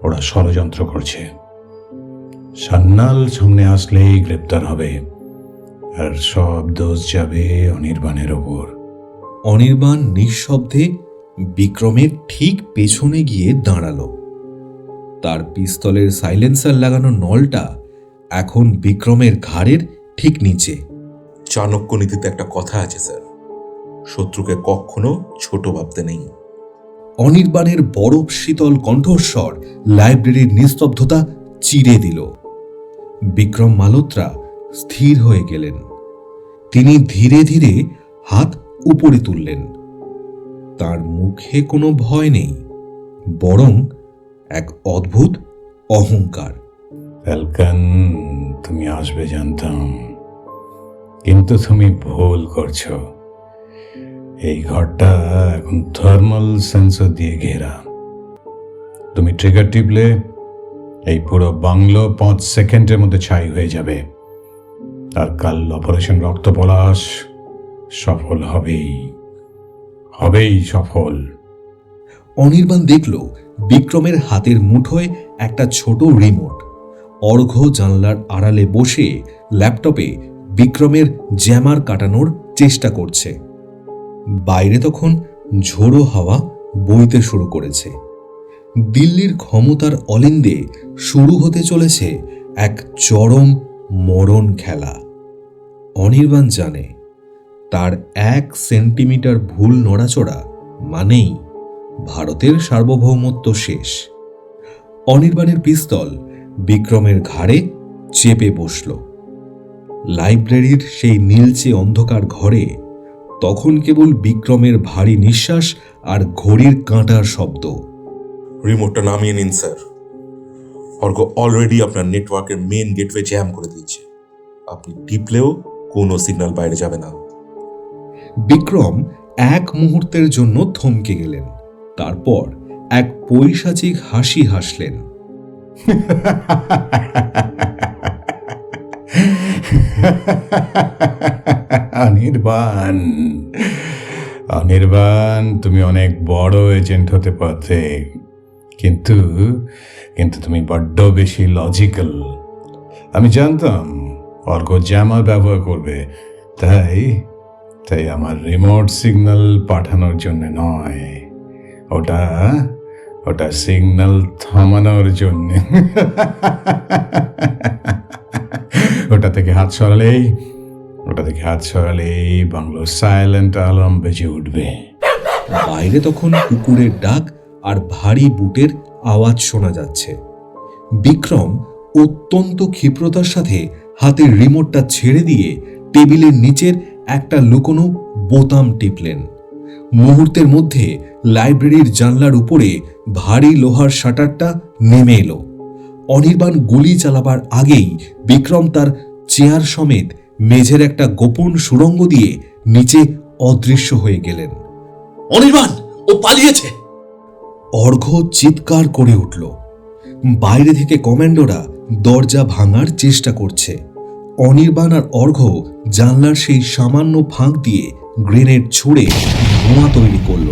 ওরা ষড়যন্ত্র করছে। সান্যাল সামনে আসলেই গ্রেপ্তার হবে, আর সব দোষ যাবে অনির্বাণের ওপর। অনির্বাণ নিঃশব্দে বিক্রমের ঠিক পেছনে গিয়ে দাঁড়ালো। তার পিস্তলের সাইলেন্সার লাগানো নলটা এখন বিক্রমের ঘাড়ের ঠিক নিচে। চাণক্য নীতিতে একটা কথা আছে স্যার, শত্রুকে কখনো ছোট ভাবতে নেই। অনির্বাণের বরফ শীতল কণ্ঠস্বর লাইব্রেরির নিস্তব্ধতা চিরে দিল। বিক্রম মালহোত্রা স্থির হয়ে গেলেন। তিনি ধীরে ধীরে হাত উপরে তুললেন। তার মুখে কোনো ভয় নেই, বরং এক অদ্ভুত অহংকার। ফ্যালকন, তুমি আসবে জানতাম, কিন্তু তুমি ভুল করছো। এই ঘরটা এখন থার্মাল সেন্সর দিয়ে ঘেরা। তুমি ট্রিগার টিপলে এই পুরো বাংলো 5 সেকেন্ডের মধ্যে ছাই হয়ে যাবে। আর কাল অপারেশন রক্তপলাশ সফল হবেই সফল। অনির্বাণ দেখল বিক্রমের হাতের মুঠোয় একটা ছোট রিমোট। অর্ঘ্য জানলার আড়ালে বসে ল্যাপটপে বিক্রমের জ্যামার কাটানোর চেষ্টা করছে। বাইরে তখন ঝোড়ো হাওয়া বইতে শুরু করেছে। দিল্লির ক্ষমতার অলিন্দে শুরু হতে চলেছে এক চরম মরণ খেলা। অনির্বাণ জানে তার 1 সেন্টিমিটার ভুল নড়াচড়া মানেই ভারতের সার্বভৌমত্ব শেষ। অনির্বাণের পিস্তল বিক্রমের ঘাড়ে চেপে বসল। লাইব্রেরির সেই নীলচে অন্ধকার ঘরে তখন কেবল বিক্রমের ভারী নিঃশ্বাস আর ঘড়ির কাঁটার শব্দ। রিমোটটা নামিয়ে নিন স্যার। অর্ঘ্য অলরেডি আপনার নেটওয়ার্কের মেন গেটওয়ে জ্যাম করে দিচ্ছে। আপনি টিপলেও কোনো সিগন্যাল বাইরে যাবে না। বিক্রম এক মুহূর্তের জন্য থমকে গেলেন, তারপর এক পৈশাচিক হাসি হাসলেন। অনির্বাণ, অনির্বাণ, তুমি অনেক বড় এজেন্ট হতে পারতে, কিন্তু কিন্তু তুমি বড্ড বেশি লজিক্যাল। আমি জানতাম অর্ঘ্য জ্যামার ব্যবহার করবে, তাই তাই আমার রিমোট সিগন্যাল পাঠানোর জন্য নয়, ওটা ওটা সিগন্যাল থামানোর জন্য। ওটা থেকে হাত সরালেই বাংলোর সাইলেন্ট অ্যালার্ম বেজে উঠবে। বাইরে তখন কুকুরের ডাক আর ভারী বুটের আওয়াজ শোনা যাচ্ছে। বিক্রম অত্যন্ত ক্ষিপ্রতার সাথে হাতের রিমোটটা ছেড়ে দিয়ে টেবিলের নিচের একটা লুকোনো বোতাম টিপলেন। মুহূর্তের মধ্যে লাইব্রেরির জানলার উপরে ভারী লোহার শাটারটা নেমে এলো। অনির্বাণ গুলি চালাবার আগেই বিক্রম তার চেয়ার সমেত মেঝের একটা গোপন সুড়ঙ্গ দিয়ে নিচে অদৃশ্য হয়ে গেলেন। অনির্বাণ, ও পালিয়েছে! অর্ঘ্য চিৎকার করে উঠল। বাইরে থেকে কমান্ডোরা দরজা ভাঙার চেষ্টা করছে। অনির্বাণ আর অর্ঘ্য জানলার সেই সামান্য ফাঁক দিয়ে গ্রেনেড ছুঁড়ে ধোঁয়া তৈরি করল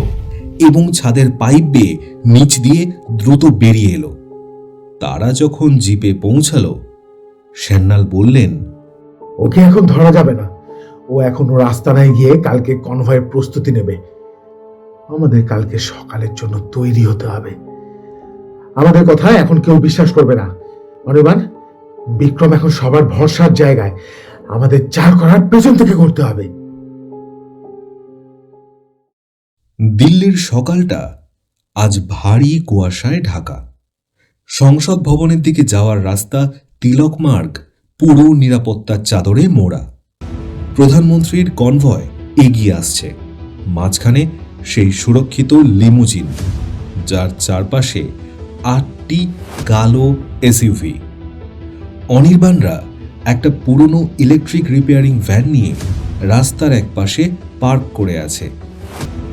এবং ছাদের পাইপ বেয়ে নিচ দিয়ে দ্রুত বেরিয়ে এলো। তারা যখন জিপে পৌঁছালো, সান্যাল বললেন, ওকে এখন ধরা যাবে না। ও এখন ওর আস্তানায় গিয়ে কালকে কনভয়ের প্রস্তুতি নেবে। আমাদের কালকে সকালের জন্য তৈরি হতে হবে। আমাদের কথা এখন কেউ বিশ্বাস করবে না। অনির্বাণ, বিক্রম এখন সবার ভরসার জায়গায়। আমাদের যা করার পেছন থেকে করতে হবে। দিল্লির সকালটা আজ ভারী কুয়াশায় ঢাকা। সংসদ ভবনের দিকে যাওয়ার রাস্তা তিলক মার্গ পুরো নিরাপত্তার চাদরে মোড়া। প্রধানমন্ত্রীর কনভয় এগিয়ে আসছে। মাঝখানে সেই সুরক্ষিত লিমুজিন, যার চারপাশে 8টি কালো এসইউভি। অনির্বাণরা একটা পুরনো ইলেকট্রিক রিপেয়ারিং ভ্যান নিয়ে রাস্তার একপাশে পার্ক করে আছে।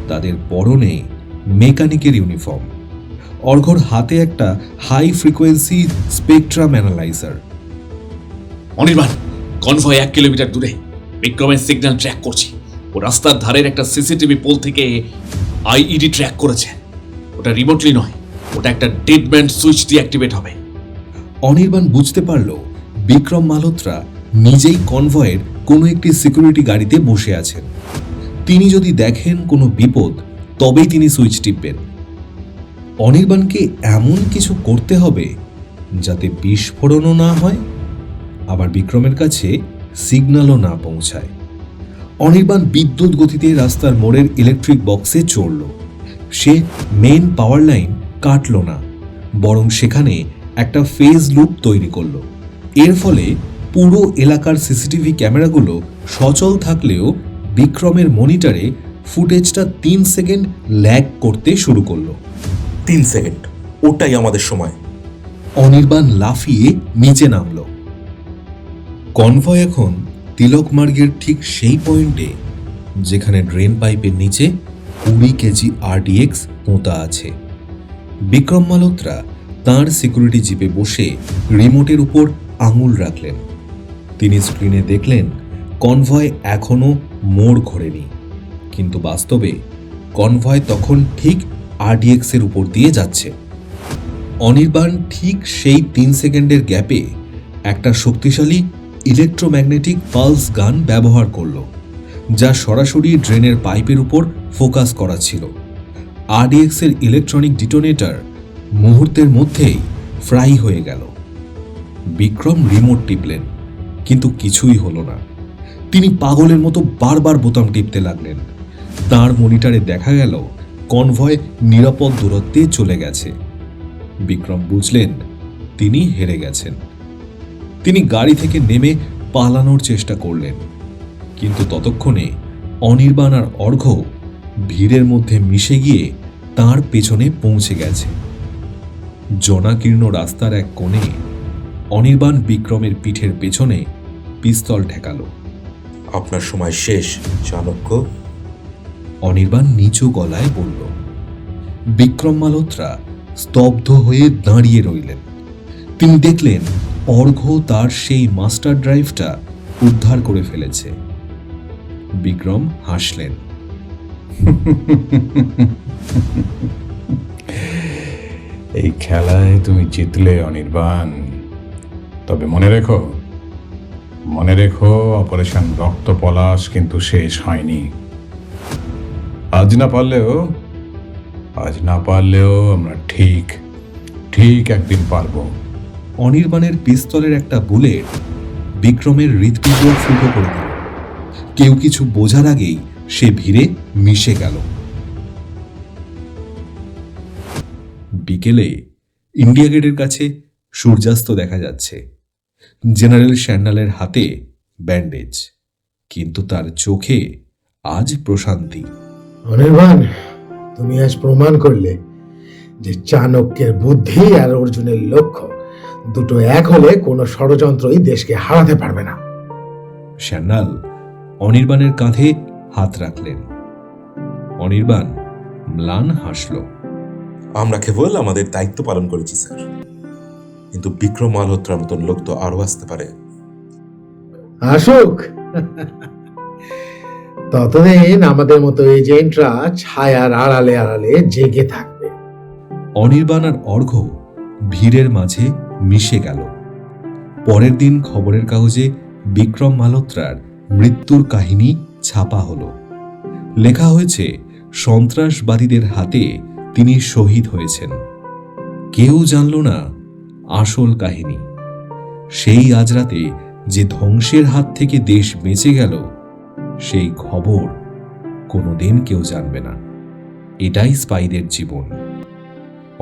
তাদের পরনে মেকানিকের ইউনিফর্ম। অর্ঘ্যর হাতে একটা high frequency spectrum analyser. Anirban, convoy 1 kilometre দূরে। বিক্রমের সিগন্যাল ট্র্যাক করছি। ও রাস্তার ধারের একটা সিসিটিভি পোল থেকে আইইডি ট্র্যাক করেছে। ওটা রিমোটলি নয়, ওটা একটা ডেডম্যান সুইচ দিয়ে অ্যাক্টিভেট হবে। অনির্বাণ বুঝতে পারল বিক্রম মালহোত্রা নিজেই কনভয়ের কোনো একটি সিকিউরিটি গাড়িতে বসে আছেন। তিনি যদি দেখেন কোনো বিপদ, তবেই তিনি সুইচ টিপবেন। অনির্বাণকে এমন কিছু করতে হবে যাতে বিস্ফোরণও না হয়, আবার বিক্রমের কাছে সিগন্যালও না পৌঁছায়। অনির্বাণ বিদ্যুৎ গতিতে রাস্তার মোড়ের ইলেকট্রিক বক্সে চড়ল। সে মেন পাওয়ার লাইন কাটল না, বরং সেখানে একটা ফেজ লুপ তৈরি করল। এর ফলে পুরো এলাকার সিসিটিভি ক্যামেরাগুলো সচল থাকলেও বিক্রমের মনিটরে ফুটেজটা 3 সেকেন্ড ল্যাগ করতে শুরু করলো। 3 সেকেন্ড, ওটাই আমাদের সময়। অনির্বাণ লাফিয়ে নিচে নামল। কনভয় এখন তিলক মার্গের ঠিক সেই পয়েন্টে যেখানে ড্রেন পাইপের নিচে 20 কেজি RDX পোঁতা আছে। বিক্রম মালহোত্রা তাঁর সিকিউরিটি জিপে বসে রিমোটের উপর আঙুল রাখলেন। তিনি স্ক্রিনে দেখলেন কনভয় এখনো মোড় ঘোরেনি, কিন্তু বাস্তবে কনভয় তখন ঠিক RDX এর উপর দিয়ে যাচ্ছে। অনির্বাণ ঠিক সেই 3 সেকেন্ডের গ্যাপে একটা শক্তিশালী ইলেকট্রোম্যাগনেটিক পালস গান ব্যবহার করল, যা সরাসরি ড্রেনের পাইপের উপর ফোকাস করা ছিল। RDX এর ইলেকট্রনিক ডিটোনেটর মুহূর্তের মধ্যেই ফ্রাই হয়ে গেল। বিক্রম রিমোট টিপলেন, কিন্তু কিছুই হলো না। তিনি পাগলের মতো বারবার বোতাম টিপতে লাগলেন। তার মনিটরে দেখা গেল কনভয় নিরাপদ দূরত্বে চলে গেছে। বিক্রম বুঝলেন তিনি হেরে গেছেন। তিনি গাড়ি থেকে নেমে পালানোর চেষ্টা করলেন, কিন্তু ততক্ষণে অনির্বাণ আর অর্ঘ্য ভিড়ের মধ্যে মিশে গিয়ে তার পেছনে পৌঁছে গেছে। জনাকীর্ণ রাস্তার এক কোণে অনির্বাণ বিক্রমের পিঠের পেছনে পিস্তল ঠেকালো। আপনার সময় শেষ, চাণক্য। অনির্বাণ নিচু গলায় বলল। বিক্রম মালহোত্রা স্তব্ধ হয়ে দাঁড়িয়ে রইলেন। তিনি দেখলেন অর্ঘ্য তার সেই মাস্টার ড্রাইভটা উদ্ধার করে ফেলেছে। বিক্রম হাসলেন। এই খেলায় তুমি জিতলে অনির্বাণ, তবে মনে রেখো অপারেশন রক্ত পলাশ কিন্তু শেষ হয়নি। আজ না পারলেও আমরা ঠিক একদিন পারবো। অনির্বাণের পিস্তলের একটা বুলেট বিক্রমের হৃৎপিণ্ড ফুটো করে দিল। কেউ কিছু বোঝার আগেই সে ভিড়ে মিশে গেল। বিকেলে ইন্ডিয়া গেটের কাছে সূর্যাস্ত দেখা যাচ্ছে। জেনারেল স্যান্ডালের হাতে ব্যান্ডেজ, কিন্তু তার চোখে আজ প্রশান্তি। অনির্বাণ, তুমি আজ প্রমাণ করলে যে চাণক্যের বুদ্ধি আর অর্জুনের লক্ষ্য দুটো এক হলে কোনো ষড়যন্ত্রই দেশকে হারাতে পারবে না। স্যান্ডাল অনির্বাণের কাঁধে হাত রাখলেন। অনির্বাণ ম্লান হাসল। আমরা কেবল আমাদের দায়িত্ব পালন করেছি স্যার, কিন্তু বিক্রম মালহোত্রার মতন লোক তো আরো আসতে পারে। আসুক, ততদিন আমাদের মতো এজেন্টরা ছায়ার আড়ালে আড়ালে জেগে থাকবে। অনির্বাণ আর অর্ঘ্য ভিড়ের মাঝে মিশে গেল। পরের দিন খবরের কাগজে বিক্রম মালহোত্রার মৃত্যুর কাহিনী ছাপা হলো। লেখা হয়েছে সন্ত্রাসবাদীদের হাতে তিনি শহীদ হয়েছেন। কেউ জানল না আসল কাহিনী। সেই আজ রাতে যে ধ্বংসের হাত থেকে দেশ বেঁচে গেল, সেই খবর কোনোদিন কেউ জানবে না। এটাই স্পাইদের জীবন।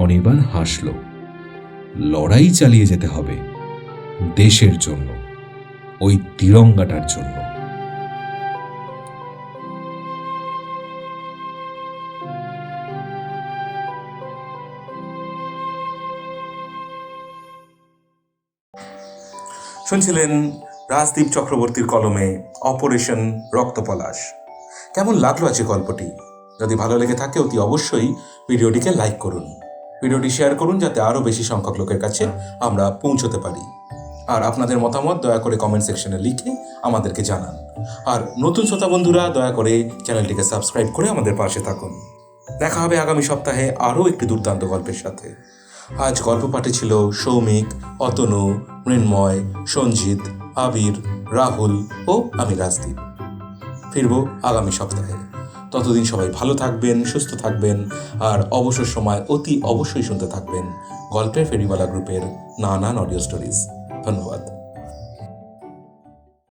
অনির্বাণ হাসল। লড়াই চালিয়ে যেতে হবে দেশের জন্য, ওই তিরঙ্গাটার জন্য। শুনছিলেন রাজদীপ চক্রবর্তীর কলমে অপারেশন রক্তপলাশ। কেমন লাগলো আছে গল্পটি? যদি ভালো লেগে থাকে অতি অবশ্যই ভিডিওটিকে লাইক করুন, ভিডিওটি শেয়ার করুন, যাতে আরও বেশি সংখ্যক লোকের কাছে আমরা পৌঁছতে পারি। আর আপনাদের মতামত দয়া করে কমেন্ট সেকশনে লিখে আমাদেরকে জানান। আর নতুন শ্রোতা বন্ধুরা দয়া করে চ্যানেলটিকে সাবস্ক্রাইব করে আমাদের পাশে থাকুন। দেখা হবে আগামী সপ্তাহে আরও একটি দুর্দান্ত গল্পের সাথে। আজ গল্প পাঠে ছিল সৌমিক, অতনু, মৃন্ময়, সঞ্জিত, আবির, রাহুল ও আমি রাজদীপ। ফিরব আগামী সপ্তাহে। ততদিন সবাই ভালো থাকবেন, সুস্থ থাকবেন, আর অবসর সময় অতি অবশ্যই শুনতে থাকবেন গল্পের ফেরিওয়ালা গ্রুপের নানান অডিও স্টোরিজ। ধন্যবাদ।